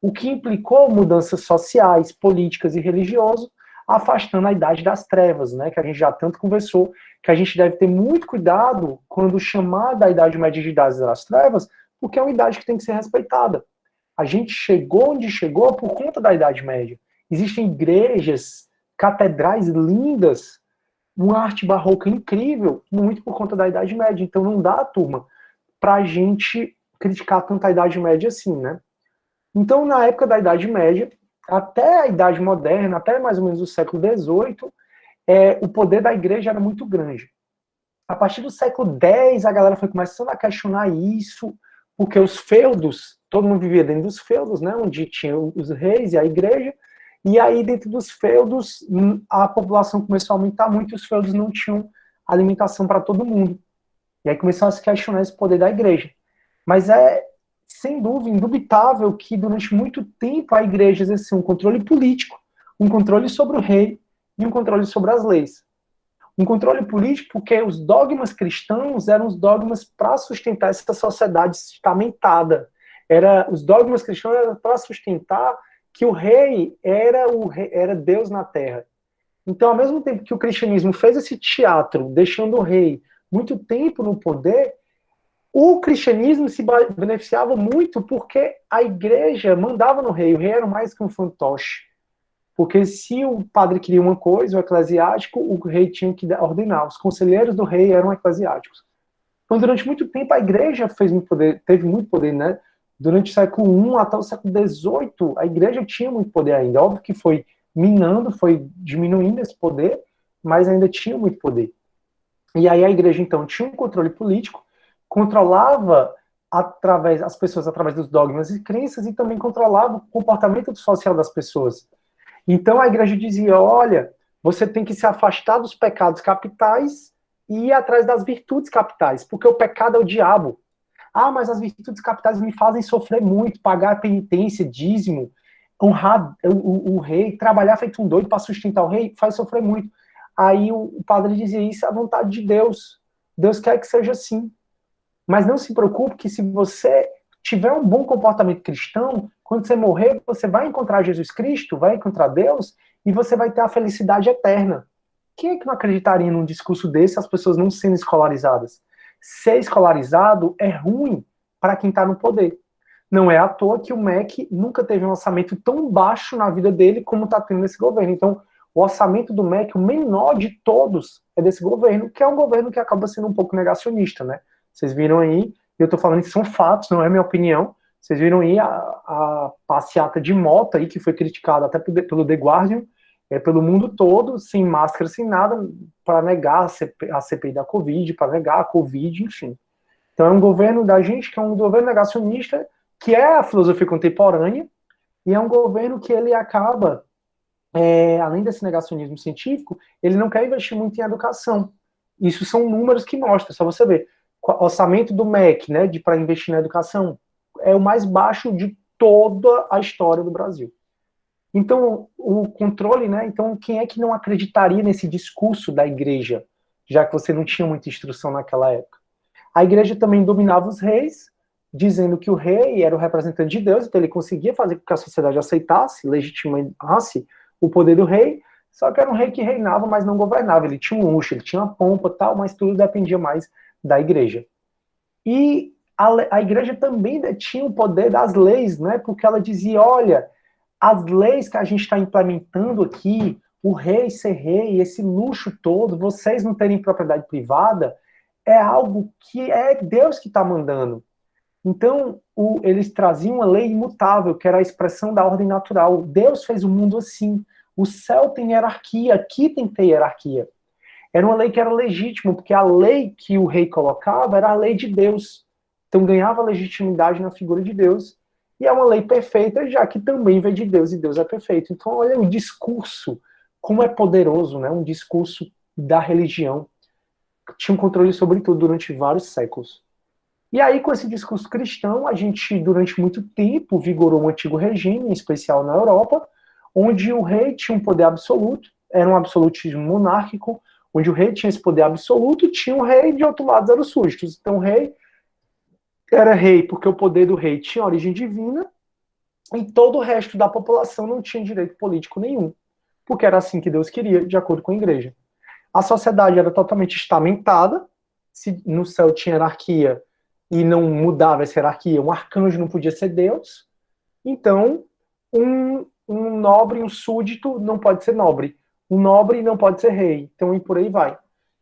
Speaker 1: o que implicou mudanças sociais, políticas e religiosas, afastando a idade das trevas, né, que a gente já tanto conversou, que a gente deve ter muito cuidado quando chamar da Idade Média de Idade das Trevas, porque é uma idade que tem que ser respeitada. A gente chegou onde chegou por conta da Idade Média. Existem igrejas catedrais lindas, uma arte barroca incrível, muito por conta da Idade Média. Então não dá, turma, pra gente criticar tanto a Idade Média assim, né? Então, na época da Idade Média, até a Idade Moderna, até mais ou menos o século XVIII, o poder da igreja era muito grande. A partir do século X, a galera foi começando a questionar isso, porque os feudos, todo mundo vivia dentro dos feudos, né, onde tinha os reis e a igreja, e aí dentro dos feudos a população começou a aumentar muito, e os feudos não tinham alimentação para todo mundo. E aí começou a se questionar esse poder da igreja. Mas é, sem dúvida, indubitável que durante muito tempo a igreja exerceu um controle político, um controle sobre o rei e um controle sobre as leis. Um controle político porque os dogmas cristãos eram os dogmas para sustentar essa sociedade estamentada. Os dogmas cristãos eram para sustentar que o rei era Deus na terra. Então, ao mesmo tempo que o cristianismo fez esse teatro, deixando o rei muito tempo no poder, o cristianismo se beneficiava muito porque a igreja mandava no rei. O rei era mais que um fantoche. Porque se o padre queria uma coisa, o eclesiástico, o rei tinha que ordenar. Os conselheiros do rei eram eclesiásticos. Então, durante muito tempo, a igreja teve muito poder, né? Durante o século I até o século XVIII, a igreja tinha muito poder ainda. Óbvio que foi minando, foi diminuindo esse poder, mas ainda tinha muito poder. E aí a igreja, então, tinha um controle político, controlava as pessoas através dos dogmas e crenças e também controlava o comportamento social das pessoas. Então a igreja dizia, olha, você tem que se afastar dos pecados capitais e ir atrás das virtudes capitais, porque o pecado é o diabo. Ah, mas as virtudes capitais me fazem sofrer muito, pagar penitência, dízimo, honrar o rei, trabalhar feito um doido para sustentar o rei, faz sofrer muito. Aí o padre dizia, isso é a vontade de Deus. Deus quer que seja assim. Mas não se preocupe que se você tiver um bom comportamento cristão, quando você morrer, você vai encontrar Jesus Cristo, vai encontrar Deus, e você vai ter a felicidade eterna. Quem é que não acreditaria num discurso desse, as pessoas não sendo escolarizadas? Ser escolarizado é ruim para quem está no poder. Não é à toa que o MEC nunca teve um orçamento tão baixo na vida dele como está tendo nesse governo. Então, o orçamento do MEC, o menor de todos, é desse governo, que é um governo que acaba sendo um pouco negacionista, né? Vocês viram aí, eu estou falando que são fatos, não é minha opinião. Vocês viram aí a passeata de moto aí, que foi criticada até pelo The Guardian, pelo mundo todo, sem máscara, sem nada, para negar a CPI da Covid, para negar a Covid, enfim. Então é um governo da gente que é um governo negacionista, que é a filosofia contemporânea, e é um governo que ele acaba, além desse negacionismo científico, ele não quer investir muito em educação. Isso são números que mostram, só você ver. O orçamento do MEC, né, para investir na educação, é o mais baixo de toda a história do Brasil. Então, o controle, né, então quem é que não acreditaria nesse discurso da igreja, já que você não tinha muita instrução naquela época? A igreja também dominava os reis, dizendo que o rei era o representante de Deus, então ele conseguia fazer com que a sociedade aceitasse, legitimasse o poder do rei, só que era um rei que reinava, mas não governava, ele tinha um luxo, ele tinha uma pompa, tal, mas tudo dependia mais da igreja. E a igreja também tinha o poder das leis, né? Porque ela dizia, olha, as leis que a gente está implementando aqui, o rei ser rei, esse luxo todo, vocês não terem propriedade privada, é algo que é Deus que está mandando. Então, eles traziam uma lei imutável, que era a expressão da ordem natural. Deus fez o mundo assim. O céu tem hierarquia, aqui tem que ter hierarquia. Era uma lei que era legítima, porque a lei que o rei colocava era a lei de Deus. Então ganhava legitimidade na figura de Deus. E é uma lei perfeita, já que também vem de Deus, e Deus é perfeito. Então olha o discurso, como é poderoso, né? Um discurso da religião. Tinha um controle sobre tudo durante vários séculos. E aí, com esse discurso cristão, a gente, durante muito tempo, vigorou um antigo regime, em especial na Europa, onde o rei tinha um poder absoluto, era um absolutismo monárquico, onde o rei tinha esse poder absoluto e tinha o rei, de outro lado eram os súditos. Então o rei era rei porque o poder do rei tinha origem divina e todo o resto da população não tinha direito político nenhum, porque era assim que Deus queria, de acordo com a igreja. A sociedade era totalmente estamentada, se no céu tinha hierarquia e não mudava essa hierarquia, um arcanjo não podia ser Deus, então um nobre, um súdito não pode ser nobre. o nobre não pode ser rei, então e por aí vai.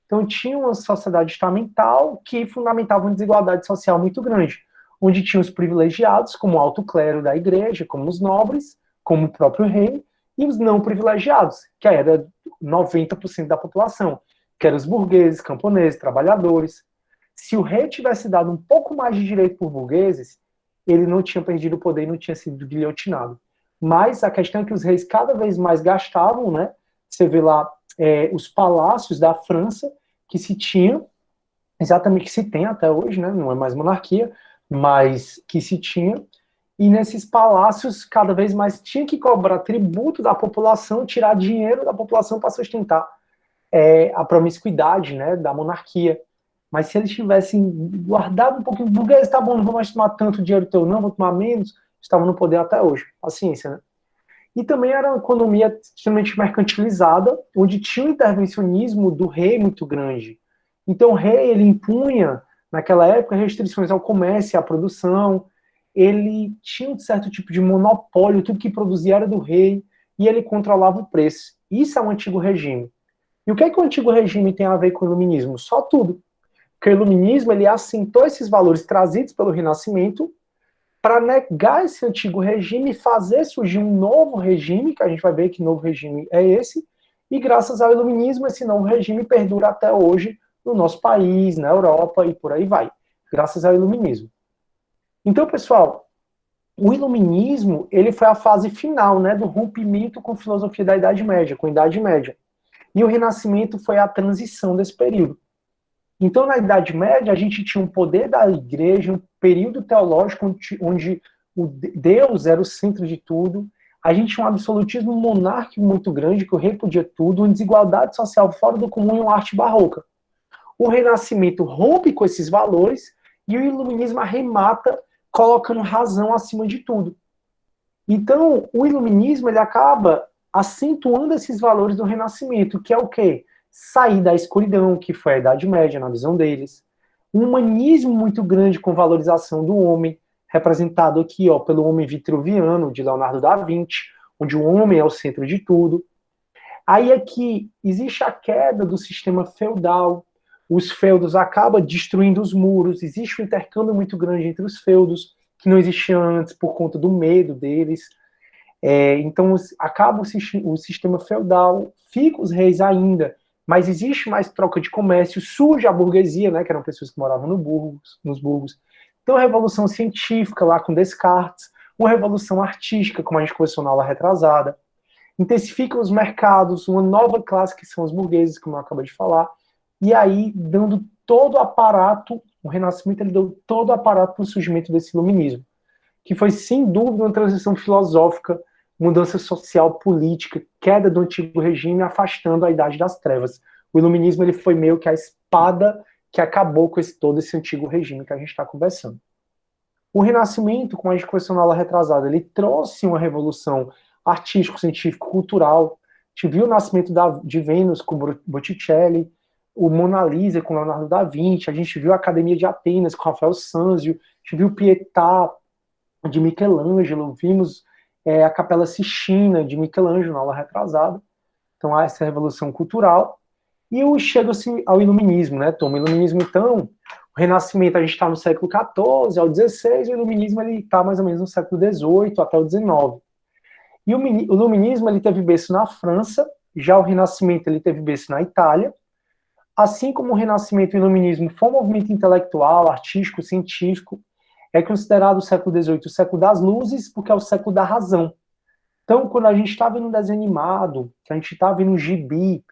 Speaker 1: Então tinha uma sociedade estamental que fundamentava uma desigualdade social muito grande, onde tinha os privilegiados, como o alto clero da igreja, como os nobres, como o próprio rei, e os não privilegiados, que era 90% da população, que eram os burgueses, camponeses, trabalhadores. Se o rei tivesse dado um pouco mais de direito por burgueses, ele não tinha perdido o poder e não tinha sido guilhotinado. Mas a questão é que os reis cada vez mais gastavam, né? Você vê lá os palácios da França que se tinham, exatamente que se tem até hoje, né? Não é mais monarquia, mas que se tinha. E nesses palácios, cada vez mais tinha que cobrar tributo da população, tirar dinheiro da população para sustentar a promiscuidade, né, da monarquia. Mas se eles tivessem guardado um pouquinho, burguês, tá bom, não vou mais tomar tanto dinheiro teu, não, vou tomar menos, estavam no poder até hoje. Paciência, né? E também era uma economia extremamente mercantilizada, onde tinha um intervencionismo do rei muito grande. Então o rei, ele impunha, naquela época, restrições ao comércio e à produção, ele tinha um certo tipo de monopólio, tudo que produzia era do rei, e ele controlava o preço. Isso é um antigo regime. E o que é que o antigo regime tem a ver com o iluminismo? Só tudo. Porque o iluminismo, ele assentou esses valores trazidos pelo Renascimento para negar esse antigo regime e fazer surgir um novo regime, que a gente vai ver que novo regime é esse, e graças ao iluminismo, esse novo regime perdura até hoje no nosso país, na Europa e por aí vai, graças ao iluminismo. Então, pessoal, o iluminismo, ele foi a fase final, né, do rompimento com a filosofia da Idade Média, com a Idade Média. E o Renascimento foi a transição desse período. Então, na Idade Média, a gente tinha um poder da igreja, um período teológico onde o Deus era o centro de tudo. A gente tinha um absolutismo monárquico muito grande, que o rei podia tudo, uma desigualdade social fora do comum e uma arte barroca. O Renascimento rompe com esses valores e o Iluminismo arremata, colocando razão acima de tudo. Então, o Iluminismo, ele acaba acentuando esses valores do Renascimento, que é o quê? Sair da escuridão, que foi a Idade Média, na visão deles. Um humanismo muito grande com valorização do homem, representado aqui pelo homem vitruviano, de Leonardo da Vinci, onde o homem é o centro de tudo. Aí aqui existe a queda do sistema feudal, os feudos acabam destruindo os muros, existe um intercâmbio muito grande entre os feudos, que não existia antes por conta do medo deles. Então acaba o sistema feudal, fica os reis ainda, mas existe mais troca de comércio, surge a burguesia, né, que eram pessoas que moravam nos burgos. Então a revolução científica lá com Descartes, uma revolução artística, como a gente conversou na aula retrasada, intensifica os mercados, uma nova classe que são os burgueses, como eu acabei de falar, e aí dando todo o aparato, o Renascimento ele deu todo o aparato para o surgimento desse iluminismo, que foi sem dúvida uma transição filosófica, mudança social, política, queda do antigo regime, afastando a Idade das Trevas. O iluminismo ele foi meio que a espada que acabou com todo esse antigo regime que a gente está conversando. O Renascimento, como a gente conversou na aula retrasada, ele trouxe uma revolução artístico, científico, cultural. A gente viu o nascimento de Vênus com Botticelli, o Mona Lisa com Leonardo da Vinci, a gente viu a Academia de Atenas com Rafael Sanzio, a gente viu Pietà de Michelangelo, vimos a Capela Sistina de Michelangelo na aula retrasada. Então há essa revolução cultural. E chega-se ao iluminismo, né, Tom? O iluminismo, então, o Renascimento a gente está no século XIV ao XVI, o iluminismo está mais ou menos no século XVIII até o XIX. E o iluminismo ele teve berço na França, já o Renascimento ele teve berço na Itália. Assim como o Renascimento e o iluminismo foi um movimento intelectual, artístico, científico, é considerado o século XVIII o século das luzes, porque é o século da razão. Então, quando a gente está vendo um desenho animado, que a gente está vendo um gibi,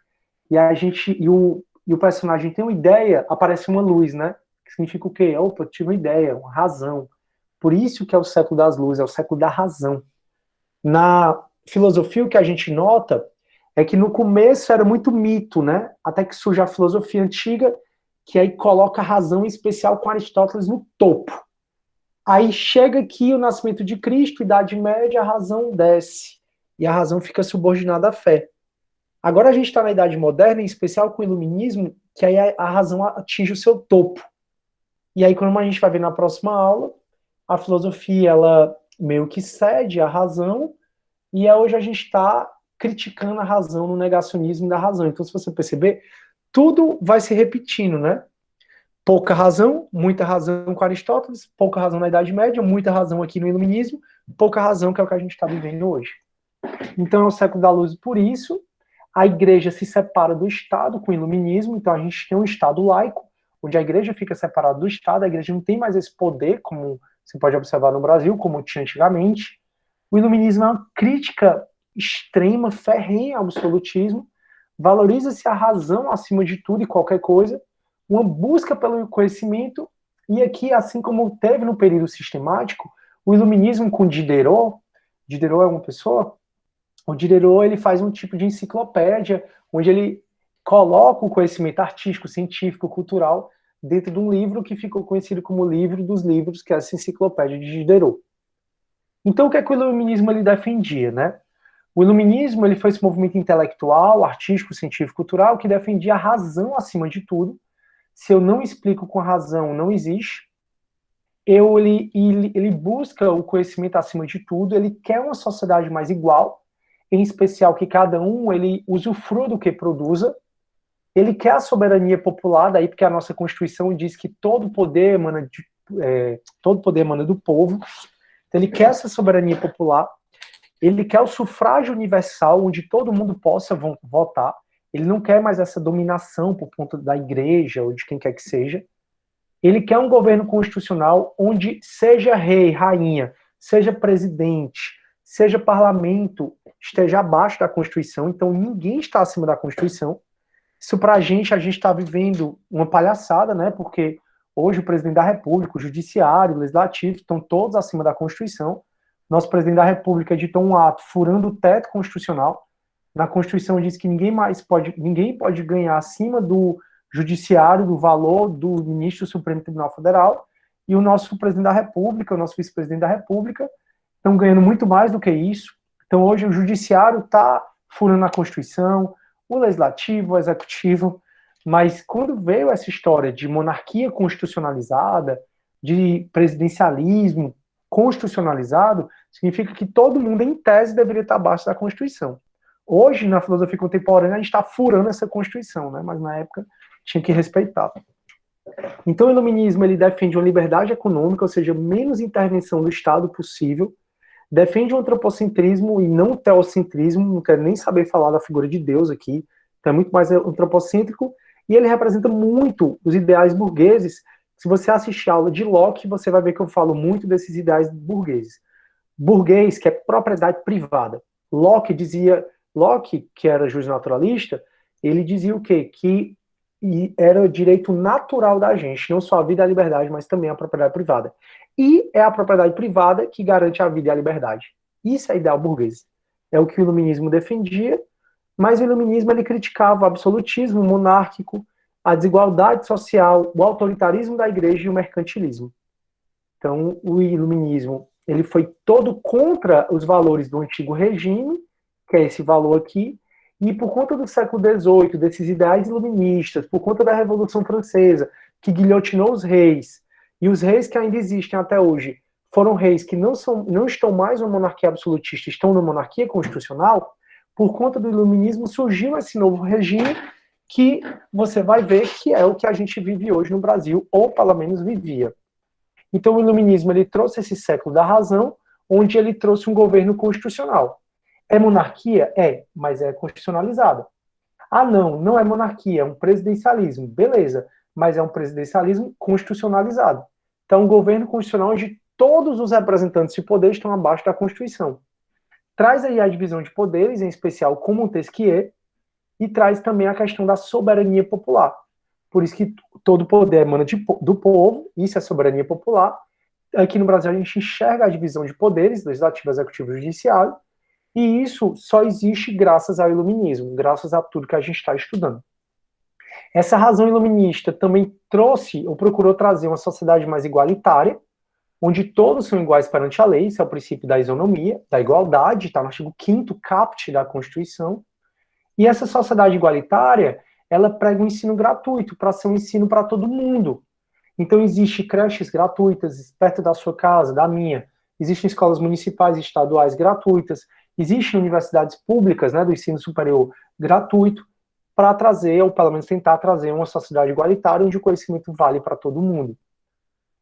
Speaker 1: e o personagem tem uma ideia, aparece uma luz, né? Que significa o quê? Opa, eu tive uma ideia, uma razão. Por isso que é o século das luzes, é o século da razão. Na filosofia, o que a gente nota é que no começo era muito mito, né? Até que surge a filosofia antiga, que aí coloca a razão em especial com Aristóteles no topo. Aí chega aqui o nascimento de Cristo, Idade Média, a razão desce. E a razão fica subordinada à fé. Agora a gente está na Idade Moderna, em especial com o Iluminismo, que aí a razão atinge o seu topo. E aí, quando a gente vai ver na próxima aula, a filosofia, ela meio que cede à razão, e hoje a gente está criticando a razão no negacionismo da razão. Então, se você perceber, tudo vai se repetindo, né? Pouca razão, muita razão com Aristóteles, pouca razão na Idade Média, muita razão aqui no Iluminismo, pouca razão que é o que a gente está vivendo hoje. Então é o século da luz por isso. A igreja se separa do Estado com o Iluminismo, então a gente tem um Estado laico, onde a igreja fica separada do Estado, a igreja não tem mais esse poder, como você pode observar no Brasil, como tinha antigamente. O Iluminismo é uma crítica extrema, ferrenha ao absolutismo, valoriza-se a razão acima de tudo e qualquer coisa, uma busca pelo conhecimento, e aqui, assim como teve no período sistemático, o Iluminismo com Diderot é uma pessoa, o Diderot ele faz um tipo de enciclopédia, onde ele coloca o conhecimento artístico, científico, cultural, dentro de um livro que ficou conhecido como o livro dos livros, que é essa enciclopédia de Diderot. Então, o que é que o Iluminismo ele defendia, né? O Iluminismo ele foi esse movimento intelectual, artístico, científico, cultural, que defendia a razão acima de tudo. Se eu não explico com a razão, não existe. Ele busca o conhecimento acima de tudo, ele quer uma sociedade mais igual, em especial que cada um ele usufrua do que produza. Ele quer a soberania popular, daí porque a nossa Constituição diz que todo poder emana do povo. Então, ele quer essa soberania popular. Ele quer o sufrágio universal, onde todo mundo possa votar. Ele não quer mais essa dominação por conta da igreja ou de quem quer que seja. Ele quer um governo constitucional onde seja rei, rainha, seja presidente, seja parlamento, esteja abaixo da Constituição. Então ninguém está acima da Constituição. Isso pra gente está vivendo uma palhaçada, né? Porque hoje o presidente da República, o judiciário, o legislativo estão todos acima da Constituição. Nosso presidente da República editou um ato furando o teto constitucional. Na Constituição diz que ninguém pode ganhar acima do judiciário, do valor do ministro do Supremo Tribunal Federal, e o nosso presidente da República, o nosso vice-presidente da República, estão ganhando muito mais do que isso. Então hoje o judiciário está furando a Constituição, o legislativo, o executivo, mas quando veio essa história de monarquia constitucionalizada, de presidencialismo constitucionalizado, significa que todo mundo, em tese, deveria estar abaixo da Constituição. Hoje, na filosofia contemporânea, a gente está furando essa Constituição, né? Mas na época tinha que respeitar. Então o Iluminismo ele defende uma liberdade econômica, ou seja, menos intervenção do Estado possível, defende o antropocentrismo e não o teocentrismo, não quero nem saber falar da figura de Deus aqui, então é muito mais antropocêntrico, e ele representa muito os ideais burgueses. Se você assistir a aula de Locke, você vai ver que eu falo muito desses ideais burgueses. Burguês, que é propriedade privada. Locke, que era juiz naturalista, ele dizia o quê? Que era o direito natural da gente, não só a vida e a liberdade, mas também a propriedade privada. E é a propriedade privada que garante a vida e a liberdade. Isso é ideal burguês. É o que o Iluminismo defendia, mas o Iluminismo ele criticava o absolutismo monárquico, a desigualdade social, o autoritarismo da igreja e o mercantilismo. Então, o Iluminismo ele foi todo contra os valores do antigo regime, que é esse valor aqui, e por conta do século XVIII, desses ideais iluministas, por conta da Revolução Francesa, que guilhotinou os reis, e os reis que ainda existem até hoje foram reis que não estão mais numa monarquia absolutista, estão numa monarquia constitucional, por conta do iluminismo surgiu esse novo regime que você vai ver que é o que a gente vive hoje no Brasil, ou pelo menos vivia. Então o iluminismo ele trouxe esse século da razão, onde ele trouxe um governo constitucional. É monarquia? É, mas é constitucionalizada. Ah, não é monarquia, é um presidencialismo. Beleza, mas é um presidencialismo constitucionalizado. Então, um governo constitucional onde todos os representantes de poder estão abaixo da Constituição. Traz aí a divisão de poderes, em especial com Montesquieu, e traz também a questão da soberania popular. Por isso que todo poder emana do povo, isso é soberania popular. Aqui no Brasil a gente enxerga a divisão de poderes, legislativo, executivo e judiciário, e isso só existe graças ao iluminismo, graças a tudo que a gente está estudando. Essa razão iluminista também trouxe, ou procurou trazer uma sociedade mais igualitária, onde todos são iguais perante a lei, isso é o princípio da isonomia, da igualdade, está no artigo 5º caput da Constituição. E essa sociedade igualitária, ela prega um ensino gratuito, para ser um ensino para todo mundo. Então, existem creches gratuitas perto da sua casa, da minha. Existem escolas municipais e estaduais gratuitas. existem universidades públicas, né, do ensino superior gratuito, para trazer, ou pelo menos tentar trazer, uma sociedade igualitária onde o conhecimento vale para todo mundo.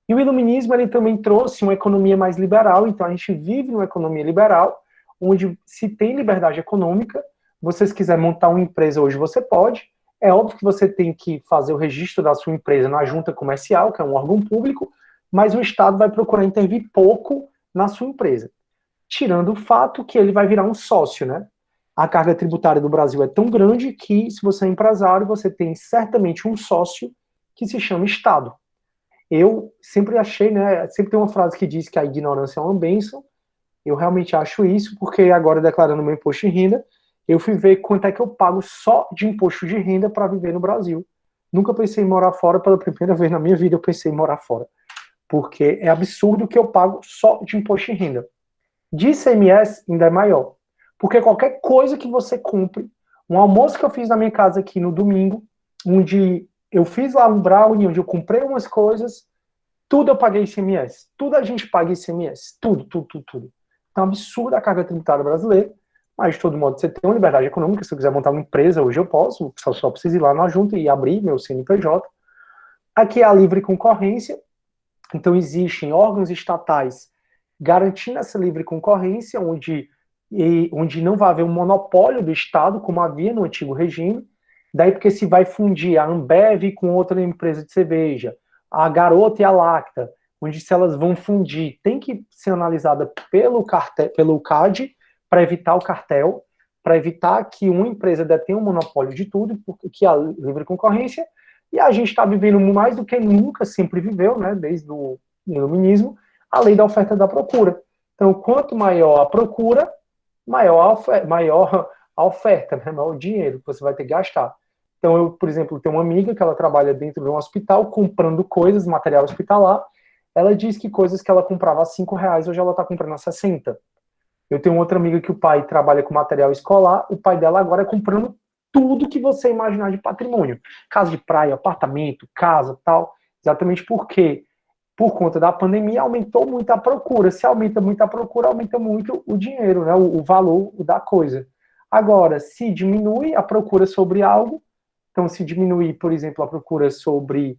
Speaker 1: E o iluminismo, ele também trouxe uma economia mais liberal, então a gente vive numa economia liberal, onde se tem liberdade econômica. Vocês quiserem montar uma empresa hoje, você pode. É óbvio que você tem que fazer o registro da sua empresa na junta comercial, que é um órgão público, mas o Estado vai procurar intervir pouco na sua empresa. Tirando o fato que ele vai virar um sócio, né? A carga tributária do Brasil é tão grande que, se você é empresário, você tem certamente um sócio que se chama Estado. Eu sempre achei, né? Sempre tem uma frase que diz que a ignorância é uma bênção. Eu realmente acho isso, porque agora, declarando meu imposto de renda, eu fui ver quanto é que eu pago só de imposto de renda para viver no Brasil. Nunca pensei em morar fora, pela primeira vez na minha vida eu pensei em morar fora. Porque é absurdo o que eu pago só de imposto de renda. De ICMS ainda é maior. Porque qualquer coisa que você compre, um almoço que eu fiz na minha casa aqui no domingo, onde eu fiz lá um brownie, onde eu comprei umas coisas, tudo eu paguei ICMS. Tudo a gente paga ICMS. Tudo. Então, absurda a carga tributária brasileira. Mas, de todo modo, você tem uma liberdade econômica. Se eu quiser montar uma empresa, hoje eu posso. Só preciso ir lá na junta e abrir meu CNPJ. Aqui é a livre concorrência. Então, existem órgãos estatais garantindo essa livre concorrência, onde não vai haver um monopólio do Estado, como havia no antigo regime. Daí, porque se vai fundir a Ambev com outra empresa de cerveja, a Garota e a Lacta, onde se elas vão fundir, tem que ser analisada pelo CAD, para evitar o cartel, para evitar que uma empresa detenha um monopólio de tudo, que é a livre concorrência, e a gente está vivendo mais do que nunca sempre viveu, né, desde o iluminismo, a lei da oferta e da procura. Então, quanto maior a procura, maior a oferta, né, maior o dinheiro que você vai ter que gastar. Então, eu, por exemplo, tenho uma amiga que ela trabalha dentro de um hospital, comprando coisas, material hospitalar. Ela diz que coisas que ela comprava a R$5, hoje ela está comprando a 60. Eu tenho outra amiga que o pai trabalha com material escolar, o pai dela agora é comprando tudo que você imaginar de patrimônio. Casa de praia, apartamento, casa, tal. Exatamente porque, por conta da pandemia, aumentou muito a procura. Se aumenta muito a procura, aumenta muito o dinheiro, né, o valor da coisa. Agora, se diminui a procura sobre algo, então se diminuir, por exemplo, a procura sobre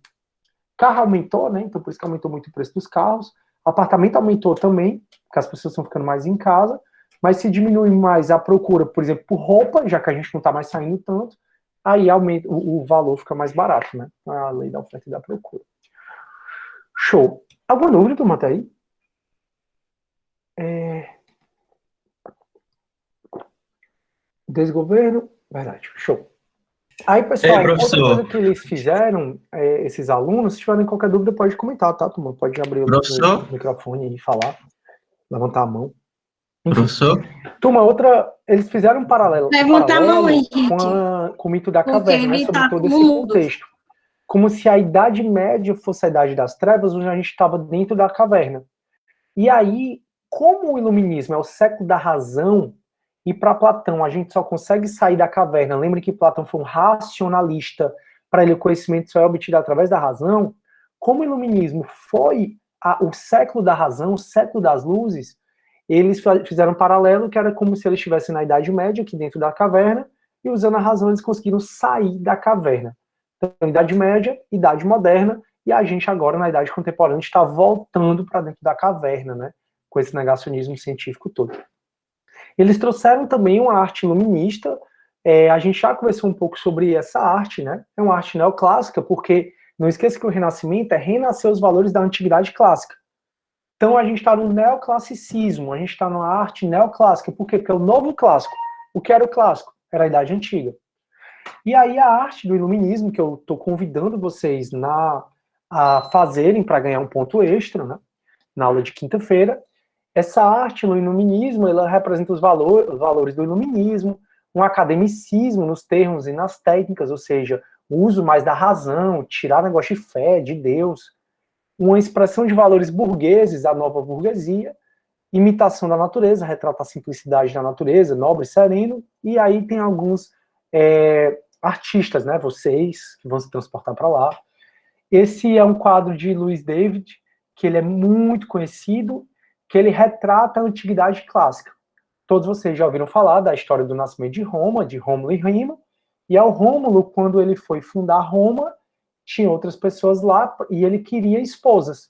Speaker 1: carro aumentou, né, então por isso que aumentou muito o preço dos carros, apartamento aumentou também, porque as pessoas estão ficando mais em casa, mas se diminui mais a procura, por exemplo, por roupa, já que a gente não está mais saindo tanto, aí aumenta, o valor fica mais barato, né, a lei da oferta e da procura. Show. Alguma dúvida, turma, até aí? Desgoverno, verdade, show. Aí, pessoal, outra coisa que eles fizeram, esses alunos, se tiverem qualquer dúvida, pode comentar, tá, turma? Pode abrir o microfone e falar, levantar a mão. Enfim.
Speaker 4: Professor?
Speaker 1: Turma, eles fizeram um paralelo,
Speaker 2: Levanta a mão, Henrique,
Speaker 1: com o mito da caverna, né, sobre
Speaker 2: tá
Speaker 1: todo esse contexto. Como se a Idade Média fosse a Idade das Trevas, onde a gente estava dentro da caverna. E aí, como o iluminismo é o século da razão, e para Platão a gente só consegue sair da caverna, lembre que Platão foi um racionalista, para ele o conhecimento só é obtido através da razão, como o iluminismo foi o século da razão, o século das luzes, eles fizeram um paralelo que era como se eles estivessem na Idade Média, aqui dentro da caverna, e usando a razão eles conseguiram sair da caverna. Então, Idade Média, Idade Moderna, e a gente agora, na Idade Contemporânea, está voltando para dentro da caverna, né, com esse negacionismo científico todo. Eles trouxeram também uma arte iluminista, a gente já conversou um pouco sobre essa arte, né, é uma arte neoclássica, porque não esqueça que o Renascimento é renascer os valores da Antiguidade Clássica. Então a gente está no neoclassicismo, a gente está numa arte neoclássica, por quê? Porque é o novo clássico. O que era o clássico? Era a Idade Antiga. E aí a arte do iluminismo, que eu estou convidando vocês a fazerem para ganhar um ponto extra, né, na aula de quinta-feira, essa arte no iluminismo, ela representa os valores do iluminismo, um academicismo nos termos e nas técnicas, ou seja, o uso mais da razão, tirar negócio de fé, de Deus, uma expressão de valores burgueses, a nova burguesia, imitação da natureza, retrata a simplicidade da natureza, nobre e sereno, e aí tem alguns artistas, né, vocês, que vão se transportar para lá. Esse é um quadro de Louis David, que ele é muito conhecido, que ele retrata a antiguidade clássica. todos vocês já ouviram falar da história do nascimento de Roma, de Rômulo e Remo, e ao Rômulo, quando ele foi fundar Roma, tinha outras pessoas lá, e ele queria esposas.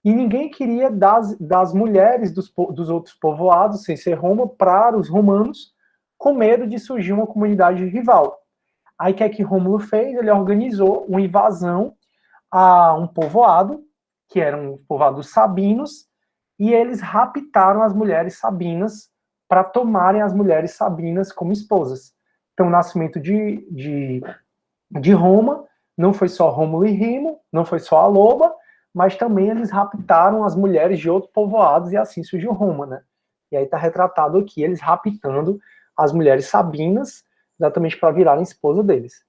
Speaker 1: E ninguém queria das mulheres dos outros povoados, sem ser Roma, para os romanos, com medo de surgir uma comunidade rival. Aí o que é que Rômulo fez? Ele organizou uma invasão a um povoado, que era um povoado dos sabinos, e eles raptaram as mulheres sabinas para tomarem as mulheres sabinas como esposas. Então, o nascimento de Roma não foi só Rômulo e Remo, não foi só a loba, mas também eles raptaram as mulheres de outros povoados e assim surgiu Roma, né? E aí está retratado aqui eles raptando as mulheres sabinas, exatamente para virarem esposa deles.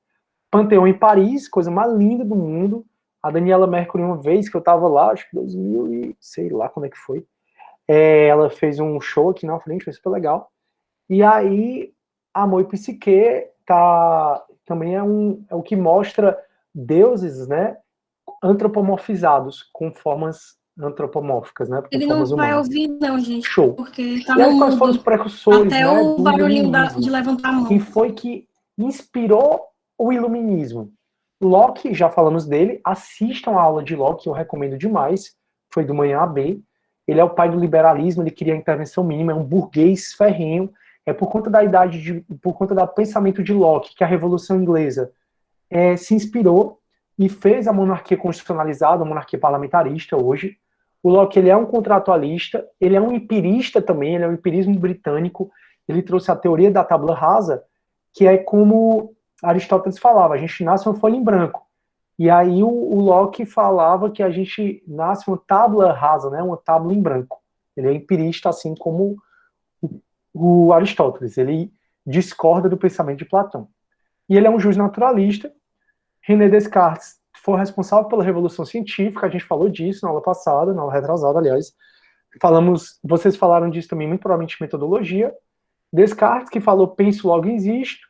Speaker 1: Panteão em Paris, coisa mais linda do mundo. A Daniela Mercury, uma vez que eu estava lá, acho que 2000 e sei lá como é que foi, ela fez um show aqui na frente, foi super legal. E aí, Amor e Psique também é o que mostra deuses, né, antropomorfizados, com formas antropomórficas, né, com
Speaker 4: Ele
Speaker 1: formas
Speaker 4: não vai
Speaker 1: humanas.
Speaker 4: ouvir, não, gente.
Speaker 1: Show.
Speaker 4: Porque tá
Speaker 1: E aí,
Speaker 4: no
Speaker 1: quais foram os
Speaker 4: mudo.
Speaker 1: precursores,
Speaker 4: Até
Speaker 1: né,
Speaker 4: o
Speaker 1: do
Speaker 4: barulhinho
Speaker 1: iluminismo?
Speaker 4: de levantar a mão.
Speaker 1: Quem foi que inspirou o iluminismo? Locke, já falamos dele, assistam a aula de Locke, eu recomendo demais, foi do Manhã AB. Ele é o pai do liberalismo, ele queria a intervenção mínima, é um burguês ferrenho. É por conta por conta do pensamento de Locke que a Revolução Inglesa se inspirou e fez a monarquia constitucionalizada, a monarquia parlamentarista hoje. O Locke, ele é um contratualista, ele é um empirista também, ele é um empirismo britânico. Ele trouxe a teoria da tábula rasa, que é como Aristóteles falava, a gente nasce uma folha em branco. E aí o Locke falava que a gente nasce uma tábula rasa, né, uma tábula em branco. Ele é empirista, assim como o Aristóteles. Ele discorda do pensamento de Platão. E ele é um juiz naturalista. René Descartes foi responsável pela Revolução Científica, a gente falou disso na aula passada, na aula retrasada, aliás. Vocês falaram disso também, muito provavelmente metodologia. Descartes, que falou penso, logo existo,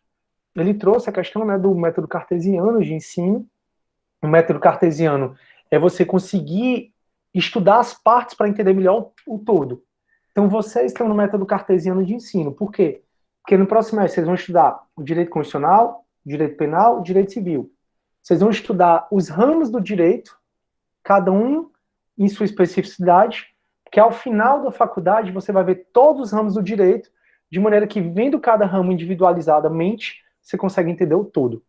Speaker 1: ele trouxe a questão, né, do método cartesiano de ensino. O método cartesiano é você conseguir estudar as partes para entender melhor o todo. Então, vocês estão no método cartesiano de ensino. Por quê? Porque no próximo mês vocês vão estudar o direito constitucional, o direito penal, o direito civil. Vocês vão estudar os ramos do direito, cada um em sua especificidade, que ao final da faculdade você vai ver todos os ramos do direito, de maneira que, vendo cada ramo individualizadamente, você consegue entender o todo.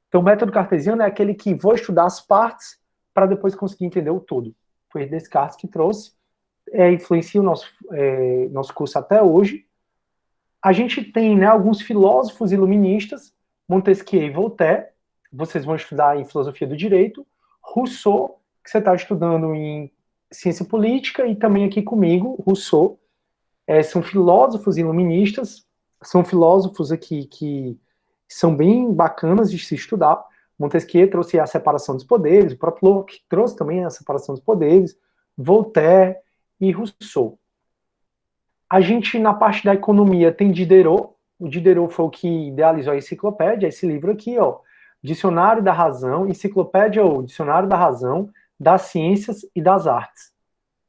Speaker 1: Então, o método cartesiano é aquele que vou estudar as partes para depois conseguir entender o todo. Foi Descartes que trouxe, influencia o nosso curso até hoje. A gente tem, né, alguns filósofos iluministas, Montesquieu e Voltaire, vocês vão estudar em filosofia do direito, Rousseau, que você está estudando em ciência política, e também aqui comigo, Rousseau, são filósofos iluministas, são filósofos aqui que são bem bacanas de se estudar. Montesquieu trouxe a separação dos poderes, o próprio Locke trouxe também a separação dos poderes, Voltaire e Rousseau. A gente, na parte da economia, tem Diderot. O Diderot foi o que idealizou a enciclopédia, esse livro aqui, ó, Dicionário da Razão, enciclopédia ou Dicionário da Razão, das Ciências e das Artes.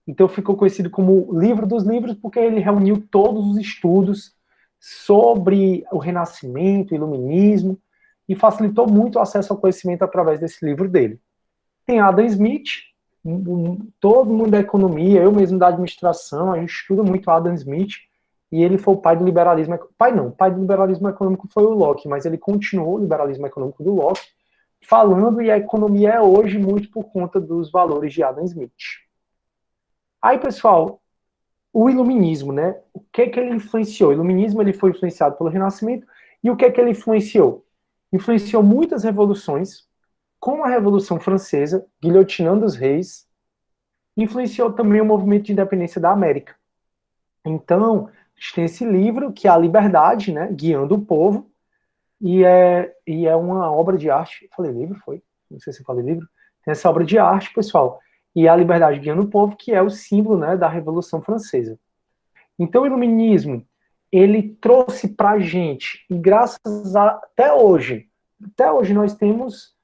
Speaker 1: Então ficou conhecido como livro dos livros, porque ele reuniu todos os estudos sobre o Renascimento, o Iluminismo, e facilitou muito o acesso ao conhecimento através desse livro dele. Tem Adam Smith, todo mundo da economia, eu mesmo da administração, a gente estuda muito Adam Smith, e ele foi o pai do liberalismo, pai do liberalismo econômico foi o Locke, mas ele continuou o liberalismo econômico do Locke, falando, e a economia é hoje muito por conta dos valores de Adam Smith. Aí, pessoal, o iluminismo, né? O que ele influenciou? O iluminismo, ele foi influenciado pelo Renascimento, e o que ele influenciou? Influenciou muitas revoluções, como a Revolução Francesa, guilhotinando os reis, influenciou também o movimento de independência da América. Então, a gente tem esse livro, que é A Liberdade, né, guiando o povo, e é uma obra de arte. Falei livro, foi? Não sei se eu falei livro. Tem essa obra de arte, pessoal, e A Liberdade guiando o povo, que é o símbolo, né, da Revolução Francesa. Então, o iluminismo, ele trouxe pra gente, e graças a até hoje nós temos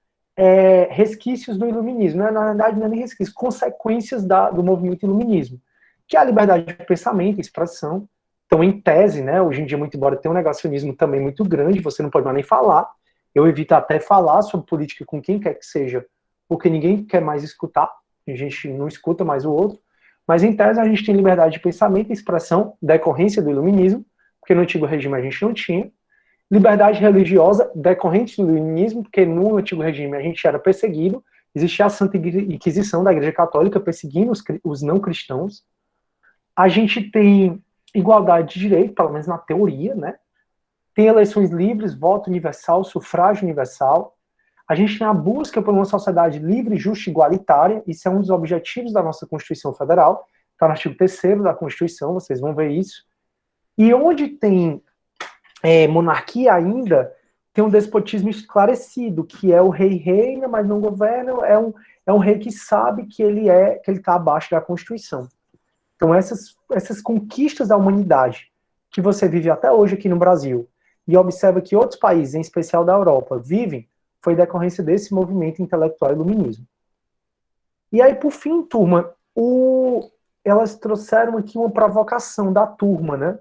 Speaker 1: resquícios do iluminismo, né? Na verdade não é nem resquícios, consequências do movimento iluminismo, que é a liberdade de pensamento, expressão, Então, em tese, né, hoje em dia, muito embora tenha um negacionismo também muito grande, você não pode mais nem falar. Eu evito até falar sobre política com quem quer que seja, porque ninguém quer mais escutar, a gente não escuta mais o outro. Mas, em tese, a gente tem liberdade de pensamento e expressão, decorrência do iluminismo, porque no antigo regime a gente não tinha. Liberdade religiosa, decorrente do iluminismo, porque no antigo regime a gente era perseguido, existia a Santa Inquisição da Igreja Católica perseguindo os não cristãos. A gente tem igualdade de direito, pelo menos na teoria, né? Tem eleições livres, voto universal, sufrágio universal. A gente tem a busca por uma sociedade livre, justa e igualitária. Isso é um dos objetivos da nossa Constituição Federal. Está no artigo 3º da Constituição, vocês vão ver isso. E onde tem monarquia ainda, tem um despotismo esclarecido, que é o rei reina, mas não governa, é um rei que sabe que ele está abaixo da Constituição. Então, essas conquistas da humanidade que você vive até hoje aqui no Brasil, e observa que outros países, em especial da Europa, vivem, foi decorrência desse movimento intelectual iluminismo. E aí, por fim, turma, elas trouxeram aqui uma provocação da turma, né?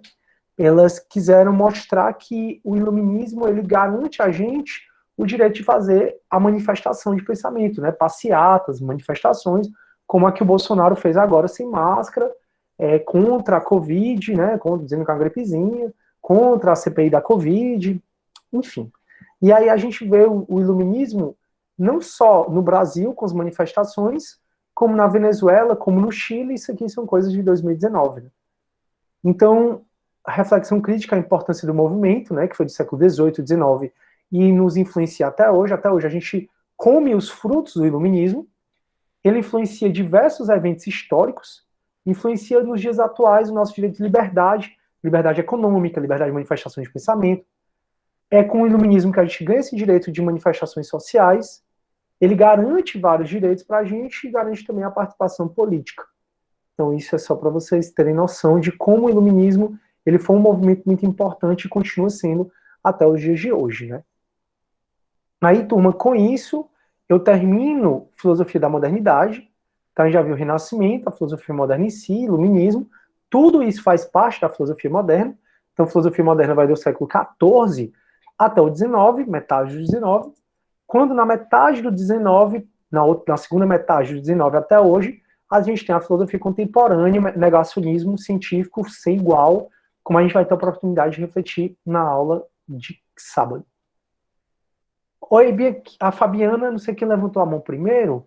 Speaker 1: Elas quiseram mostrar que o iluminismo, ele garante a gente o direito de fazer a manifestação de pensamento, né? Passeatas, manifestações, como a que o Bolsonaro fez agora sem máscara, contra a Covid, né? Dizendo que é uma gripezinha, contra a CPI da Covid, enfim. E aí a gente vê o iluminismo não só no Brasil, com as manifestações, como na Venezuela, como no Chile, isso aqui são coisas de 2019. Né? Então, a reflexão crítica à importância do movimento, né, que foi do século XVIII, XIX, e nos influencia até hoje a gente come os frutos do iluminismo, ele influencia diversos eventos históricos, influencia nos dias atuais o nosso direito de liberdade econômica, liberdade de manifestações de pensamento. É com o iluminismo que a gente ganha esse direito de manifestações sociais, ele garante vários direitos para a gente e garante também a participação política. Então isso é só para vocês terem noção de como o iluminismo ele foi um movimento muito importante e continua sendo até os dias de hoje, né? Aí, turma, com isso, eu termino Filosofia da Modernidade, então já viu o Renascimento, a filosofia moderna em si, iluminismo, tudo isso faz parte da filosofia moderna. Então, a filosofia moderna vai do século XIV até o XIX, metade do XIX, quando na metade do XIX, na segunda metade do XIX até hoje, a gente tem a filosofia contemporânea, negacionismo científico sem igual, como a gente vai ter a oportunidade de refletir na aula de sábado. Oi, Bianchi, a Fabiana, não sei quem levantou a mão primeiro.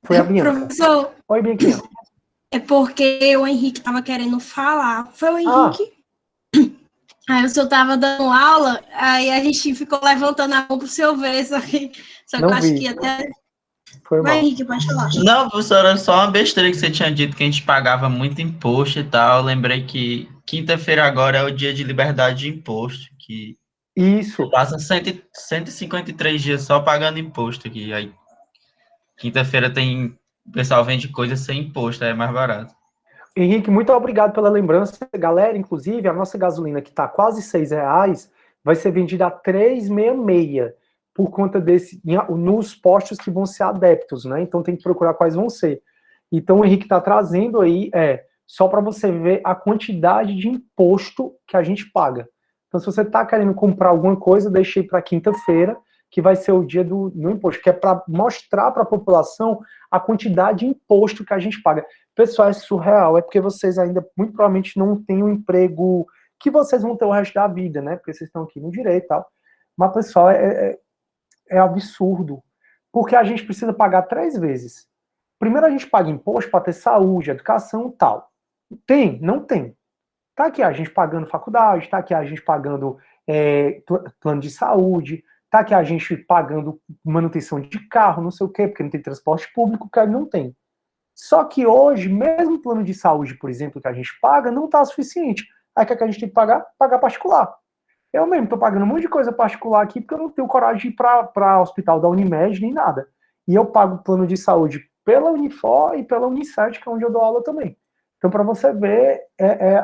Speaker 1: Foi a Bianca.
Speaker 4: Professor,
Speaker 1: Oi, Bianquinha.
Speaker 4: é porque o Henrique estava querendo falar. Foi o Henrique? Aí o senhor estava dando aula, aí a gente ficou levantando a mão para o senhor ver, só que eu acho que até...
Speaker 1: Foi mal.
Speaker 4: Vai, Henrique, pode falar.
Speaker 5: Não, professora, só uma besteira que você tinha dito que a gente pagava muito imposto e tal. Eu lembrei que quinta-feira agora é o dia de liberdade de imposto, que
Speaker 1: isso.
Speaker 5: Passa 153 dias só pagando imposto aqui. Aí quinta-feira o pessoal vende coisas sem imposto, é mais barato.
Speaker 1: Henrique, muito obrigado pela lembrança. Galera, inclusive, a nossa gasolina, que está quase R$6, vai ser vendida a R$3,66, por conta nos postos que vão ser adeptos, né? Então tem que procurar quais vão ser. Então o Henrique está trazendo aí, só para você ver a quantidade de imposto que a gente paga. Então, se você está querendo comprar alguma coisa, deixei para quinta-feira, que vai ser o dia do imposto, que é para mostrar para a população a quantidade de imposto que a gente paga. Pessoal, é surreal, é porque vocês ainda, muito provavelmente, não têm um emprego que vocês vão ter o resto da vida, né? Porque vocês estão aqui no direito e tal. Mas, pessoal, é absurdo, porque a gente precisa pagar 3 vezes. Primeiro, a gente paga imposto para ter saúde, educação e tal. Tem? Não tem. Tá aqui a gente pagando faculdade, tá aqui a gente pagando plano de saúde, tá aqui a gente pagando manutenção de carro, não sei o quê, porque não tem transporte público, que não tem. Só que hoje, mesmo o plano de saúde, por exemplo, que a gente paga, não está suficiente. Aí o que a gente tem que pagar? Pagar particular. Eu mesmo estou pagando um monte de coisa particular aqui, porque eu não tenho coragem de ir para o hospital da Unimed, nem nada. E eu pago plano de saúde pela Unifor e pela Unicef, que é onde eu dou aula também. Então, para você ver,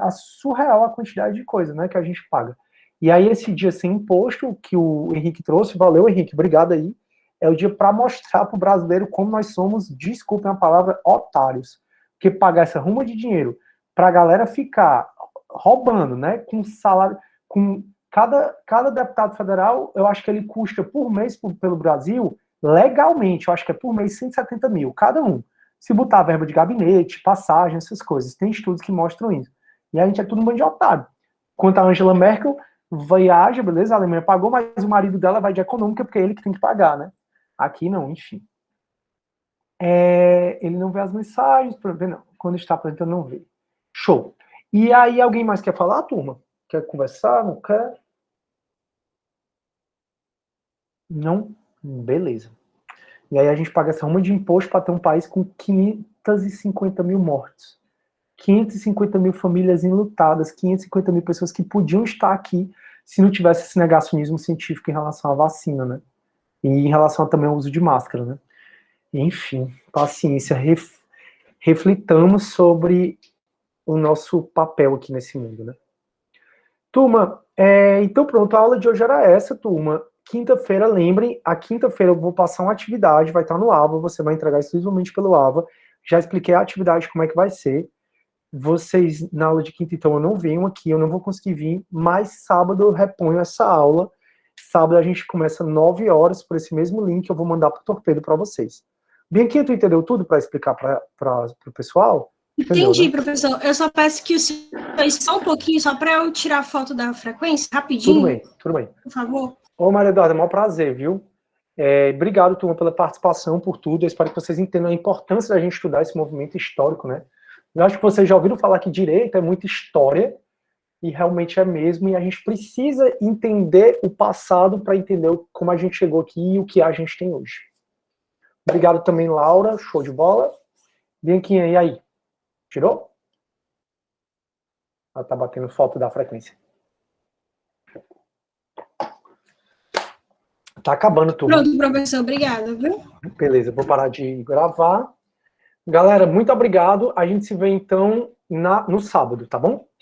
Speaker 1: a surreal a quantidade de coisa, né, que a gente paga. E aí, esse dia sem imposto, que o Henrique trouxe, valeu, Henrique, obrigado aí, é o dia para mostrar para o brasileiro como nós somos, desculpem a palavra, otários. Porque pagar essa ruma de dinheiro para a galera ficar roubando, né? Com salário, com cada deputado federal, eu acho que ele custa por mês pelo Brasil, legalmente, eu acho que é por mês 170 mil, cada um. Se botar verba de gabinete, passagem, essas coisas, tem estudos que mostram isso. E a gente é tudo um bando de otário. Enquanto a Angela Merkel viaja, beleza, a Alemanha pagou, mas o marido dela vai de econômica, porque é ele que tem que pagar, né? Aqui não, enfim. Ele não vê as mensagens, não. Quando está apresentando, não vê. Show. E aí, alguém mais quer falar, turma? Quer conversar? Não quer? Não? Beleza. E aí a gente paga essa ruma de imposto para ter um país com 550 mil mortos. 550 mil famílias enlutadas, 550 mil pessoas que podiam estar aqui se não tivesse esse negacionismo científico em relação à vacina, né? E em relação também ao uso de máscara, né? Enfim, paciência, reflitamos sobre o nosso papel aqui nesse mundo, né? Turma, então pronto, a aula de hoje era essa, turma. Quinta-feira, lembrem, a quinta-feira eu vou passar uma atividade, vai estar no AVA, você vai entregar exclusivamente pelo AVA. Já expliquei a atividade, como é que vai ser. Vocês, na aula de quinta, então, eu não venho aqui, eu não vou conseguir vir, mas sábado eu reponho essa aula. Sábado a gente começa 9 horas por esse mesmo link, eu vou mandar para o Torpedo para vocês. Bianquinha, tu entendeu tudo para explicar para o pessoal? Entendeu,
Speaker 4: Entendi,
Speaker 1: né?
Speaker 4: professor. Eu só peço que o senhor só um pouquinho, só para eu tirar a foto da frequência, rapidinho.
Speaker 1: Tudo bem.
Speaker 4: Por favor.
Speaker 1: Ô, Maria Eduarda, é um maior prazer, viu? Obrigado, turma, pela participação, por tudo. Eu espero que vocês entendam a importância da gente estudar esse movimento histórico, né? Eu acho que vocês já ouviram falar que direito é muita história, e realmente é mesmo, e a gente precisa entender o passado para entender como a gente chegou aqui e o que a gente tem hoje. Obrigado também, Laura, show de bola. Bianquinha, e aí? Tirou? Ela tá batendo foto da frequência. Tá acabando tudo.
Speaker 4: Pronto, professor, obrigada, viu?
Speaker 1: Beleza, vou parar de gravar. Galera, muito obrigado. A gente se vê, então, no sábado, tá bom?